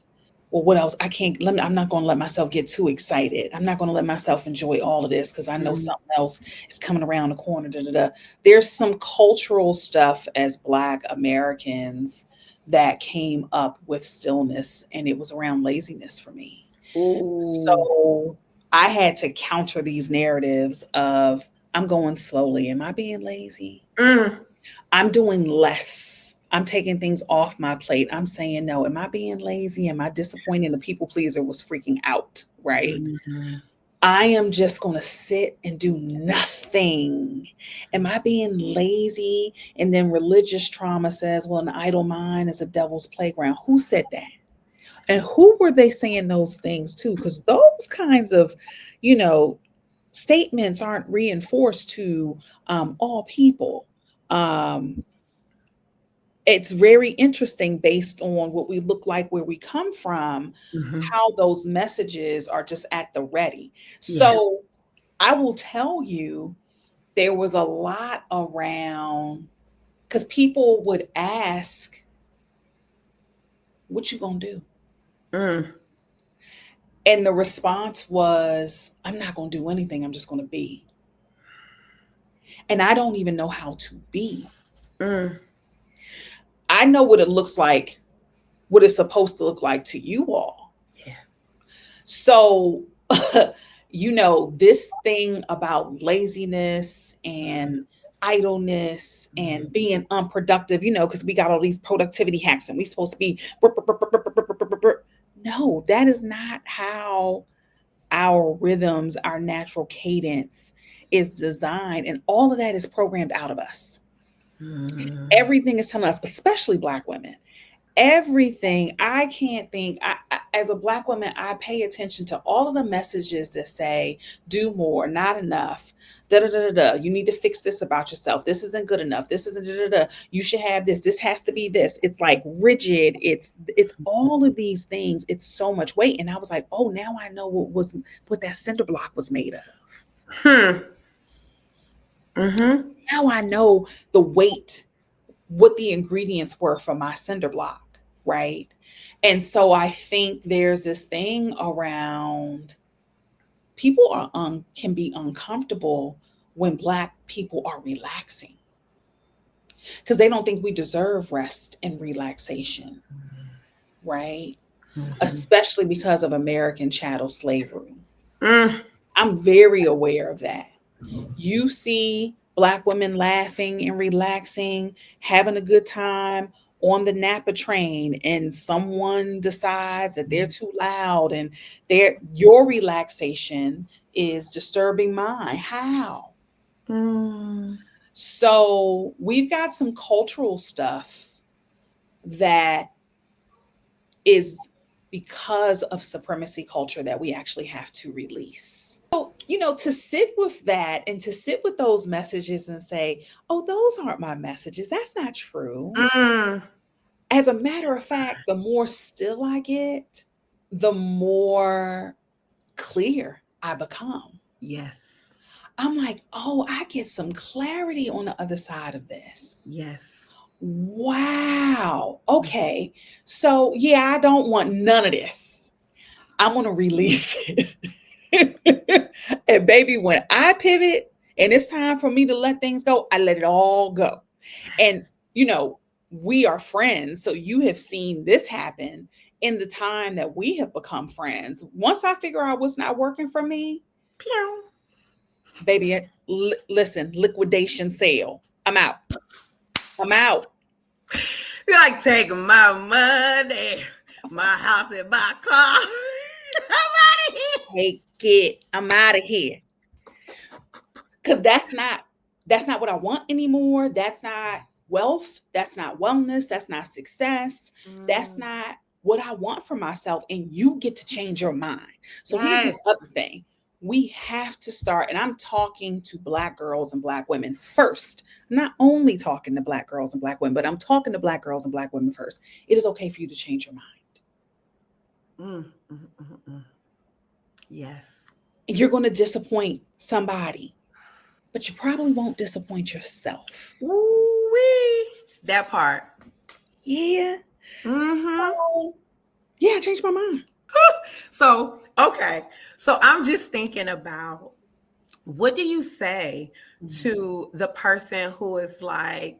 Speaker 1: well, what else? I can't let me, I'm not going to let myself get too excited. I'm not going to let myself enjoy all of this because I know
Speaker 2: Mhm.
Speaker 1: something else is coming around the corner. Da, da, da. There's some cultural stuff as Black Americans that came up with stillness, and it was around laziness for me.
Speaker 2: Ooh.
Speaker 1: So I had to counter these narratives of, I'm going slowly. Am I being lazy?
Speaker 2: Mm.
Speaker 1: I'm doing less. I'm taking things off my plate. I'm saying no. Am I being lazy? Am I disappointing? The people pleaser was freaking out, right?
Speaker 2: Mhm.
Speaker 1: I am just going to sit and do nothing. Am I being lazy? And then religious trauma says, well, an idle mind is a devil's playground. Who said that? And who were they saying those things to? Because those kinds of, you know, statements aren't reinforced to all people. Um, it's very interesting based on what we look like, where we come from,
Speaker 2: Mhm.
Speaker 1: how those messages are just at the ready.
Speaker 2: Yeah.
Speaker 1: So I will tell you, there was a lot around because people would ask, what you gonna do?
Speaker 2: Mm.
Speaker 1: And the response was, I'm not gonna do anything, I'm just gonna be. And I don't even know how to be.
Speaker 2: Mm.
Speaker 1: I know what it looks like, what it's supposed to look like to you all.
Speaker 2: Yeah.
Speaker 1: So, this thing about laziness
Speaker 2: Mhm.
Speaker 1: and idleness and
Speaker 2: Mhm.
Speaker 1: being unproductive, because we got all these productivity hacks and we supposed to be. No, that is not how our rhythms, our natural cadence is designed. And all of that is programmed out of us.
Speaker 2: Mhm.
Speaker 1: Everything is telling us, especially Black women, everything. I can't think as a Black woman, I pay attention to all of the messages that say do more, not enough, da da da da da, you need to fix this about yourself, this isn't good enough, this isn't da da da, you should have this has to be this. It's like rigid, it's all of these things, it's so much weight. And I was like, oh, now I know what that cinder block was made of.
Speaker 2: Hmm. Mhm.
Speaker 1: Now I know the weight, what the ingredients were for my cinder block, right? And so I think there's this thing around, people can be uncomfortable when Black people are relaxing because they don't think we deserve rest and relaxation, right?
Speaker 2: Mhm.
Speaker 1: Especially because of American chattel slavery.
Speaker 2: Mm.
Speaker 1: I'm very aware of that. You see Black women laughing and relaxing, having a good time on the Napa train, and someone decides that they're too loud and your relaxation is disturbing mine. How?
Speaker 2: Mm.
Speaker 1: So we've got some cultural stuff that is because of supremacy culture that we actually have to release. So, to sit with that and to sit with those messages and say, oh, those aren't my messages. That's not true.
Speaker 2: Mm.
Speaker 1: As a matter of fact, the more still I get, the more clear I become.
Speaker 2: Yes.
Speaker 1: I'm like, oh, I get some clarity on the other side of this.
Speaker 2: Yes.
Speaker 1: Wow. Okay. So, yeah, I don't want none of this. I'm going to release it. And baby, when I pivot and it's time for me to let things go, I let it all go. And,
Speaker 2: Yes.
Speaker 1: you know, we are friends. So you have seen this happen in the time that we have become friends. Once I figure out what's not working for me,
Speaker 2: Pew.
Speaker 1: baby, listen, liquidation sale. I'm out. I'm out.
Speaker 2: You like taking my money, my house, and my car. I'm out of here.
Speaker 1: Take it. I'm out of here. Cause that's not what I want anymore. That's not
Speaker 2: Yes.
Speaker 1: wealth. That's not wellness. That's not success. That's
Speaker 2: Mm,
Speaker 1: not what I want for myself. And you get to change your mind. So here's the
Speaker 2: yes.
Speaker 1: other thing. We have to start, and I'm talking to Black girls and Black women first. I'm not only talking to Black girls and Black women, but I'm talking to Black girls and Black women first. It is okay for you to change your mind.
Speaker 2: Mm, mm, mm, mm. Yes.
Speaker 1: You're going to disappoint somebody, but you probably won't disappoint yourself.
Speaker 2: Ooh-wee. That part.
Speaker 1: Yeah.
Speaker 2: Mm-hmm.
Speaker 1: So, yeah, I changed my mind.
Speaker 2: So, okay. So I'm just thinking about, what do you say
Speaker 1: Mhm.
Speaker 2: to the person who is like,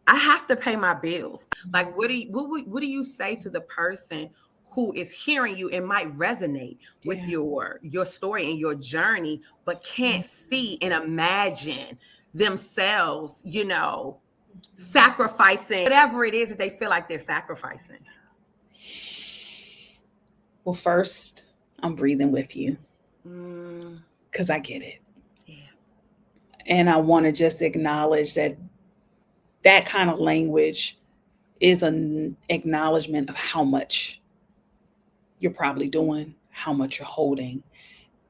Speaker 2: I have to pay my bills? Like, what do you say to the person who is hearing you and might resonate with
Speaker 1: Yeah.
Speaker 2: your story and your journey, but can't see and imagine themselves, sacrificing whatever it is that they feel like they're sacrificing?
Speaker 1: Well, first, I'm breathing with you
Speaker 2: Mm,
Speaker 1: because I get it.
Speaker 2: yeah.
Speaker 1: And I want to just acknowledge that that kind of language is an acknowledgement of how much you're probably doing, how much you're holding,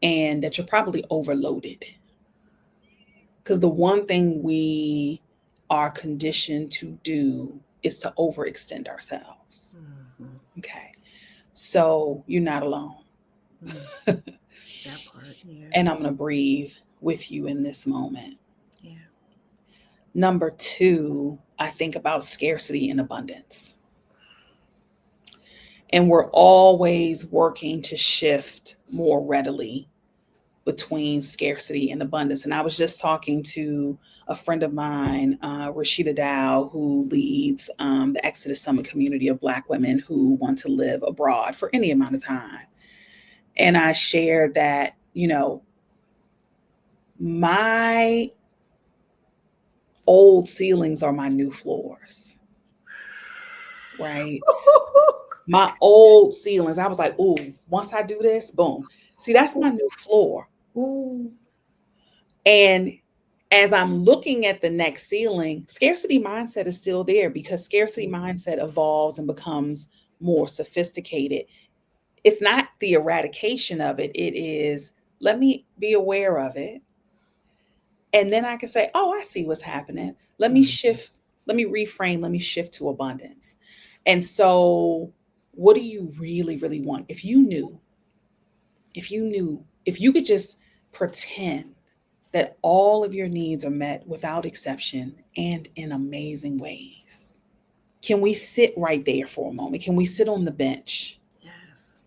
Speaker 1: and that you're probably overloaded. Because the one thing we are conditioned to do is to overextend ourselves.
Speaker 2: Mhm.
Speaker 1: Okay. So you're not alone.
Speaker 2: Mm, that part. Yeah.
Speaker 1: And I'm going to breathe with you in this moment.
Speaker 2: Yeah.
Speaker 1: Number two, I think about scarcity and abundance. And we're always working to shift more readily between scarcity and abundance. And I was just talking to a friend of mine, Rashida Dow, who leads the Exodus Summit community of Black women who want to live abroad for any amount of time. And I shared that, my old ceilings are my new floors, right? My old ceilings, I was like, ooh, once I do this, boom. See, that's my new floor.
Speaker 2: Ooh.
Speaker 1: And as I'm looking at the next ceiling, scarcity mindset is still there because scarcity mindset evolves and becomes more sophisticated. It's not the eradication of it, it is let me be aware of it. And then I can say, oh, I see what's happening. Let me
Speaker 2: Mhm.
Speaker 1: shift, let me reframe, let me shift to abundance. And so, what do you really, really want? If you could just pretend that all of your needs are met without exception and in amazing ways. Can we sit right there for a moment? Can we sit on the bench?
Speaker 2: Yes.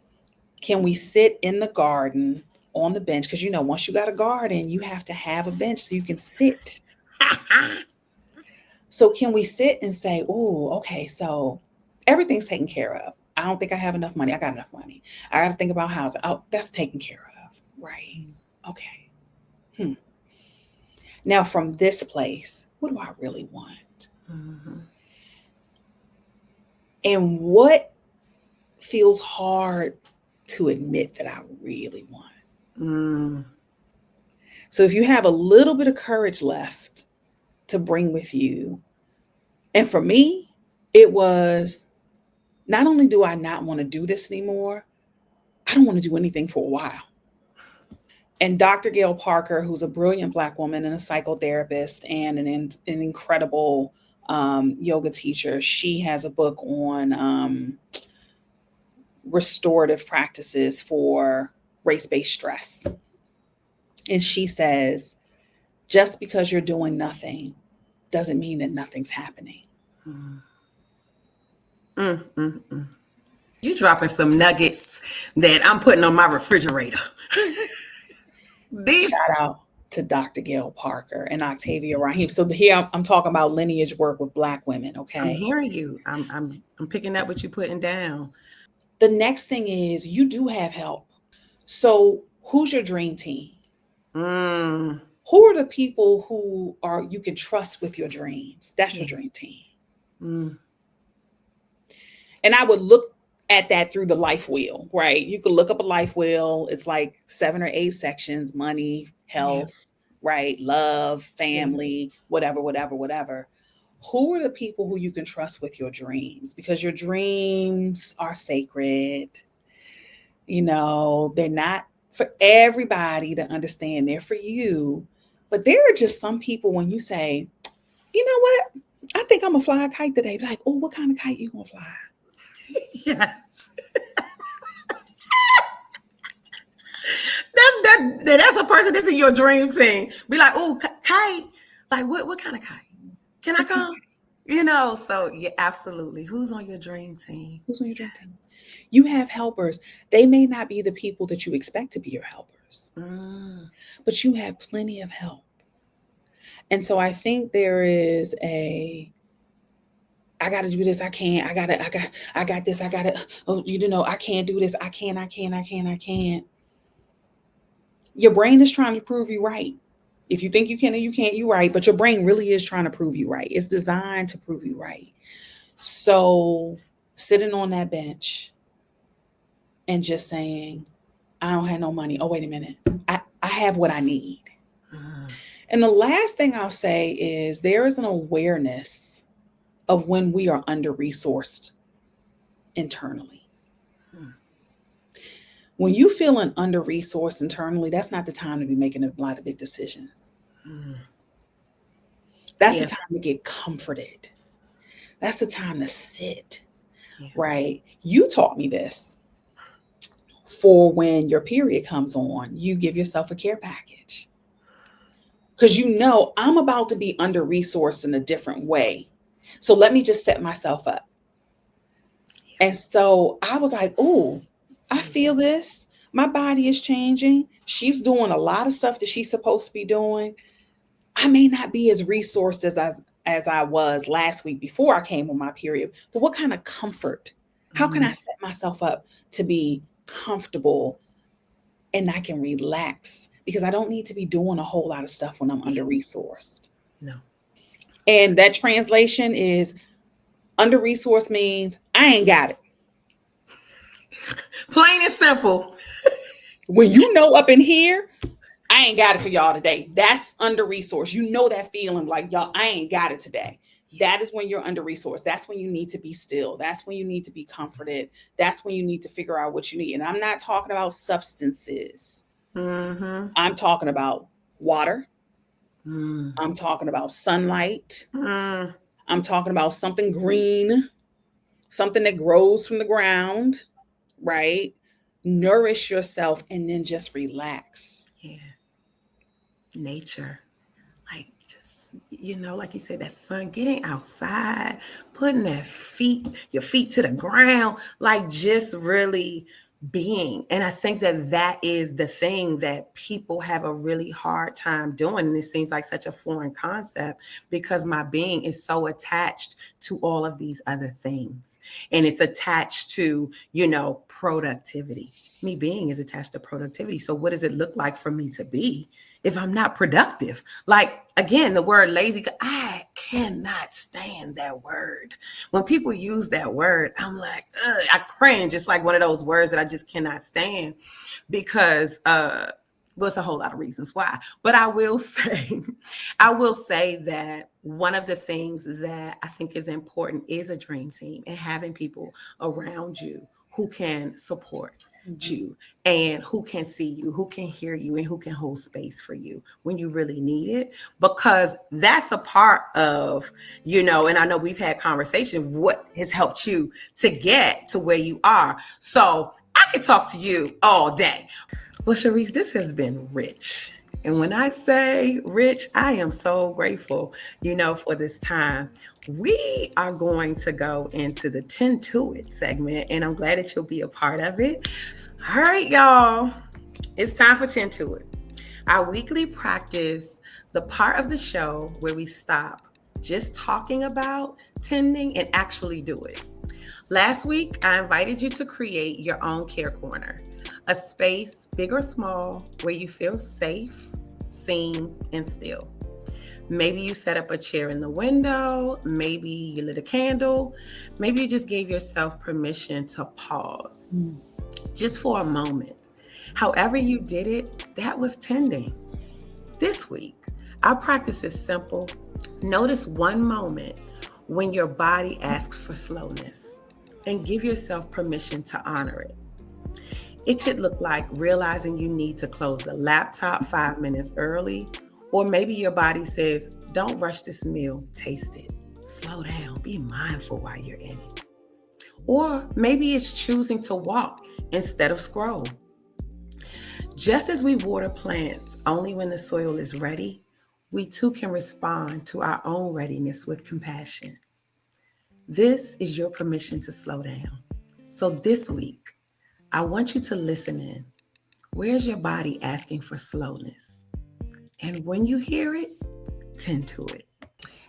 Speaker 1: Can we sit in the garden on the bench? Because once you got a garden, you have to have a bench so you can sit. So, can we sit and say, oh, okay, so everything's taken care of. I don't think I have enough money. I got enough money. I got to think about housing. Oh, that's taken care of. Right. Okay. Hmm. Now, from this place, what do I really want?
Speaker 2: Mhm.
Speaker 1: And what feels hard to admit that I really want?
Speaker 2: Mm.
Speaker 1: So, if you have a little bit of courage left to bring with you, and for me, it was not only do I not want to do this anymore, I don't want to do anything for a while. And Dr. Gail Parker, who's a brilliant Black woman and a psychotherapist and an incredible yoga teacher. She has a book on restorative practices for race-based stress. And she says, just because you're doing nothing doesn't mean that nothing's happening.
Speaker 2: Mm, mm, mm. You dropping some nuggets that I'm putting on my refrigerator. These.
Speaker 1: Shout out to Dr. Gail Parker and Octavia Rahim. So here I'm talking about lineage work with Black women.
Speaker 2: I'm
Speaker 1: Okay.
Speaker 2: hearing you. I'm picking up what you're putting down.
Speaker 1: The next thing is you do have help. So who's your dream team?
Speaker 2: Mm,
Speaker 1: Who are the people who are you can trust with your dreams? That's your
Speaker 2: yeah.
Speaker 1: dream team.
Speaker 2: Mm,
Speaker 1: And I would look at that through the life wheel, right? You could look up a life wheel. It's like 7 or 8 sections: money,
Speaker 2: yeah.
Speaker 1: health, right? Love,
Speaker 2: Yeah.
Speaker 1: family, whatever, whatever, whatever. Who are the people who you can trust with your dreams? Because your dreams are sacred. They're not for everybody to understand, they're for you. But there are just some people when you say, you know what? I think I'm gonna fly a kite today. Be like, oh, what kind of kite you gonna fly?
Speaker 2: Yes. That's a person that's in your dream scene. Be like, oh, kite. Like, what kind of kite? Can I come? So yeah, absolutely. Who's on your dream team?
Speaker 1: Who's on your dream
Speaker 2: Yes.
Speaker 1: team? You have helpers. They may not be the people that you expect to be your helpers,
Speaker 2: Mm,
Speaker 1: but you have plenty of help. And so I think there is I gotta do this, I can't, I got this, I gotta, oh, I can't do this, I can't. Your brain is trying to prove you right. If you think you can and you can't, you right. But your brain really is trying to prove you right. It's designed to prove you right. So sitting on that bench and just saying, I don't have no money. Oh, wait a minute. I have what I need.
Speaker 2: mm,
Speaker 1: And the last thing I'll say is there is an awareness of when we are under resourced internally.
Speaker 2: mm,
Speaker 1: When you feel an under resourced internally, that's not the time to be making a lot of big decisions.
Speaker 2: mm.
Speaker 1: That's the
Speaker 2: Yeah.
Speaker 1: time to get comforted. That's the time to sit,
Speaker 2: Yeah.
Speaker 1: right? You taught me this. For when your period comes on, you give yourself a care package. Because I'm about to be under resourced in a different way. So let me just set myself up. And so I was like, oh, I
Speaker 2: Mm,
Speaker 1: feel this. My body is changing. She's doing a lot of stuff that she's supposed to be doing. I may not be as resourced as I was last week before I came on my period, but what kind of comfort? How can
Speaker 2: mm.
Speaker 1: I set myself up to be comfortable and I can relax? Because I don't need to be doing a whole lot of stuff when I'm
Speaker 2: Yeah.
Speaker 1: under resourced.
Speaker 2: No.
Speaker 1: And that translation is under resourced means I ain't got it.
Speaker 2: Plain and simple.
Speaker 1: When up in here, I ain't got it for y'all today. That's under resourced. That feeling like y'all, I ain't got it today. That is when you're under resourced. That's when you need to be still. That's when you need to be comforted. That's when you need to figure out what you need. And I'm not talking about substances.
Speaker 2: Mm-hmm.
Speaker 1: I'm talking about water.
Speaker 2: Mm,
Speaker 1: I'm talking about sunlight.
Speaker 2: mm.
Speaker 1: I'm talking about something green, something that grows from the ground, right? Nourish yourself and then just relax.
Speaker 2: Yeah. Nature. Like just like you said, that sun, getting outside, putting your feet to the ground, like just really being. And I think that is the thing that people have a really hard time doing, and it seems like such a foreign concept because my being is so attached to all of these other things, and it's attached to productivity. Me being is attached to productivity. So what does it look like for me to be if I'm not productive? Like, again, the word lazy, I cannot stand that word. When people use that word, I'm like, ugh, I cringe. It's like one of those words that I just cannot stand because, well, it's a whole lot of reasons why. But I will say, that one of the things that I think is important is a dream team and having people around you who can support.
Speaker 1: Mhm.
Speaker 2: you, and who can see you, who can hear you, and who can hold space for you when you really need it. Because that's a part of, and I know we've had conversations, what has helped you to get to where you are. So I can talk to you all day. Well, Cherese, this has been rich. And when I say rich, I am so grateful, for this time. We are going to go into the Tend to It segment, and I'm glad that you'll be a part of it. All right, y'all, it's time for Tend to It. Our weekly practice, the part of the show where we stop just talking about tending and actually do it. Last week, I invited you to create your own care corner, a space, big or small, where you feel safe, seen, and still. Maybe you set up a chair in the window, maybe you lit a candle, maybe you just gave yourself permission to pause
Speaker 1: Mm.
Speaker 2: just for a moment. However, you did it, that was tending. This week, our practice is simple. Notice one moment when your body asks for slowness and give yourself permission to honor it. It could look like realizing you need to close the laptop 5 minutes early, or maybe your body says, don't rush this meal, taste it. Slow down, be mindful while you're in it. Or maybe it's choosing to walk instead of scroll. Just as we water plants only when the soil is ready, we too can respond to our own readiness with compassion. This is your permission to slow down. So this week, I want you to listen in. Where's your body asking for slowness? And when you hear it, tend to it.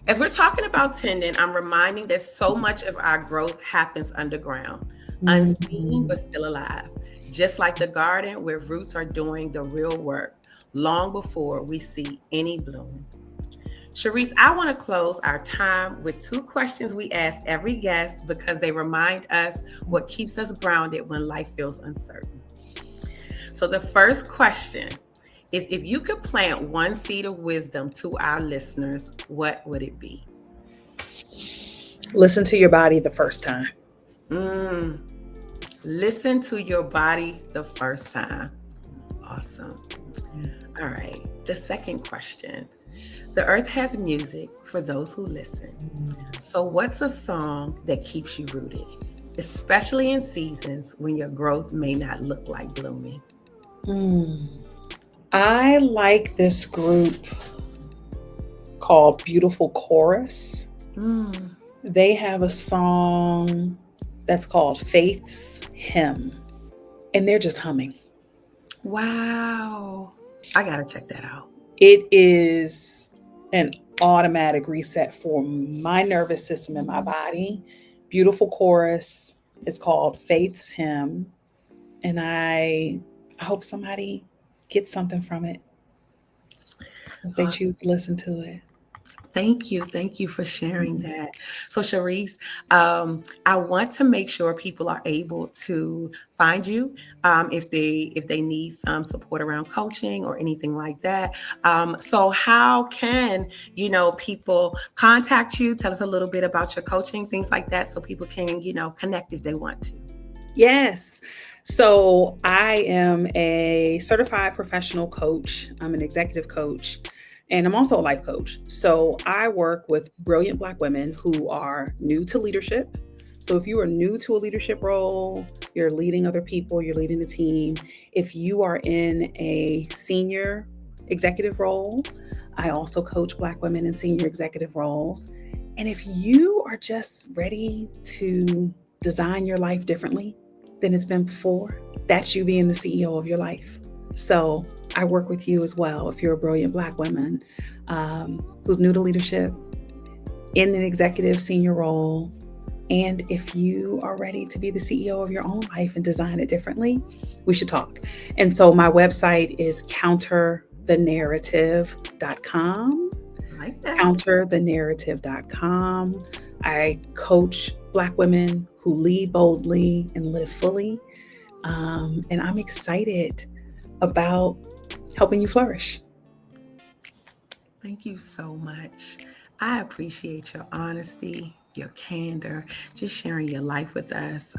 Speaker 2: As we're talking about tending, I'm reminding that so much of our growth happens underground, unseen
Speaker 1: Mhm.
Speaker 2: but still alive. Just like the garden where roots are doing the real work long before we see any bloom. Cherese, I want to close our time with two questions we ask every guest because they remind us what keeps us grounded when life feels uncertain. So the first question is, if you could plant one seed of wisdom to our listeners, what would it be?
Speaker 1: Listen to your body the first time.
Speaker 2: Mm, listen to your body the first time. Awesome. All right. The second question. The earth has music for those who listen. So, what's a song that keeps you rooted, especially in seasons when your growth may not look like blooming?
Speaker 1: Mm. I like this group called Beautiful Chorus.
Speaker 2: Mm,
Speaker 1: They have a song that's called Faith's Hymn, and they're just humming.
Speaker 2: wow. I got to check that out.
Speaker 1: It is an automatic reset for my nervous system and my body. Beautiful chorus. It's called Faith's Hymn, and I hope somebody gets something from it if they
Speaker 2: Awesome.
Speaker 1: choose to listen to it.
Speaker 2: Thank you. Thank you for sharing that. So, Cherese, I want to make sure people are able to find you if they need some support around coaching or anything like that. So, how can people contact you? Tell us a little bit about your coaching, things like that, so people can connect if they want to.
Speaker 1: Yes. So I am a certified professional coach. I'm an executive coach, and I'm also a life coach. So I work with brilliant Black women who are new to leadership. So if you are new to a leadership role, you're leading other people, you're leading a team. If you are in a senior executive role, I also coach Black women in senior executive roles. And if you are just ready to design your life differently than it's been before, that's you being the CEO of your life. So I work with you as well if you're a brilliant Black woman who's new to leadership in an executive senior role. And if you are ready to be the CEO of your own life and design it differently, we should talk. And so my website is counterthenarrative.com.
Speaker 2: I like that.
Speaker 1: Counterthenarrative.com. I coach Black women who lead boldly and live fully. And I'm excited about helping you flourish.
Speaker 2: Thank you so much. I appreciate your honesty, your candor, just sharing your life with us.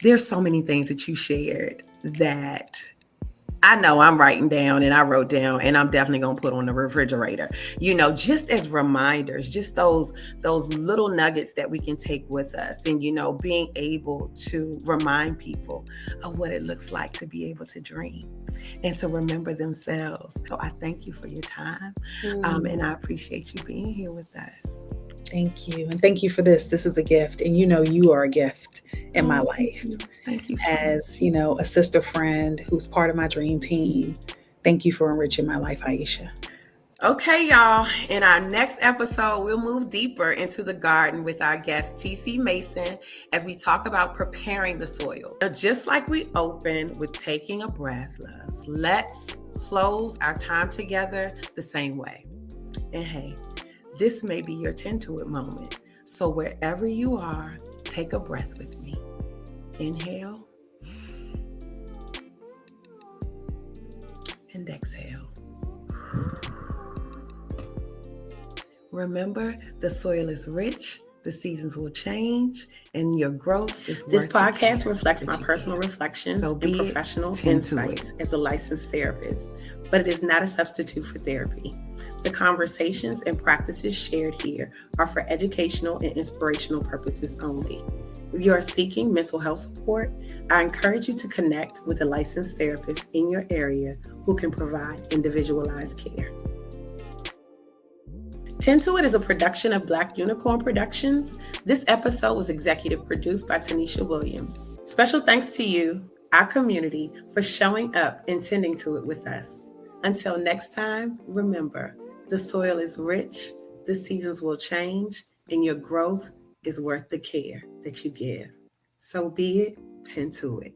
Speaker 2: There's so many things that you shared that I know I'm writing down, and I wrote down, and I'm definitely going to put on the refrigerator, just as reminders, just those little nuggets that we can take with us, and being able to remind people of what it looks like to be able to dream and to remember themselves. So I thank you for your time, and I appreciate you being here with us.
Speaker 1: Thank you. And thank you for this. This is a gift. And you are a gift in my life.
Speaker 2: Thank you so much.
Speaker 1: As, a sister friend who's part of my dream team. Thank you for enriching my life, Aisha.
Speaker 2: Okay, y'all. In our next episode, we'll move deeper into the garden with our guest, TC Mason, as we talk about preparing the soil. Now, just like we opened with taking a breath, loves, let's close our time together the same way. And hey, this may be your tend to it moment. So wherever you are, take a breath with me. Inhale and exhale. Remember, the soil is rich, the seasons will change, and your growth is worth
Speaker 3: This podcast reflects my personal reflections and professional insights as a licensed therapist, but it is not a substitute for therapy. The conversations and practices shared here are for educational and inspirational purposes only. If you are seeking mental health support, I encourage you to connect with a licensed therapist in your area who can provide individualized care. Tend to It is a production of Black Unicorn Productions. This episode was executive produced by Tanisha Williams. Special thanks to you, our community, for showing up and tending to it with us. Until next time, remember, the soil is rich, the seasons will change, and your growth is worth the care that you give. So be it, tend to it.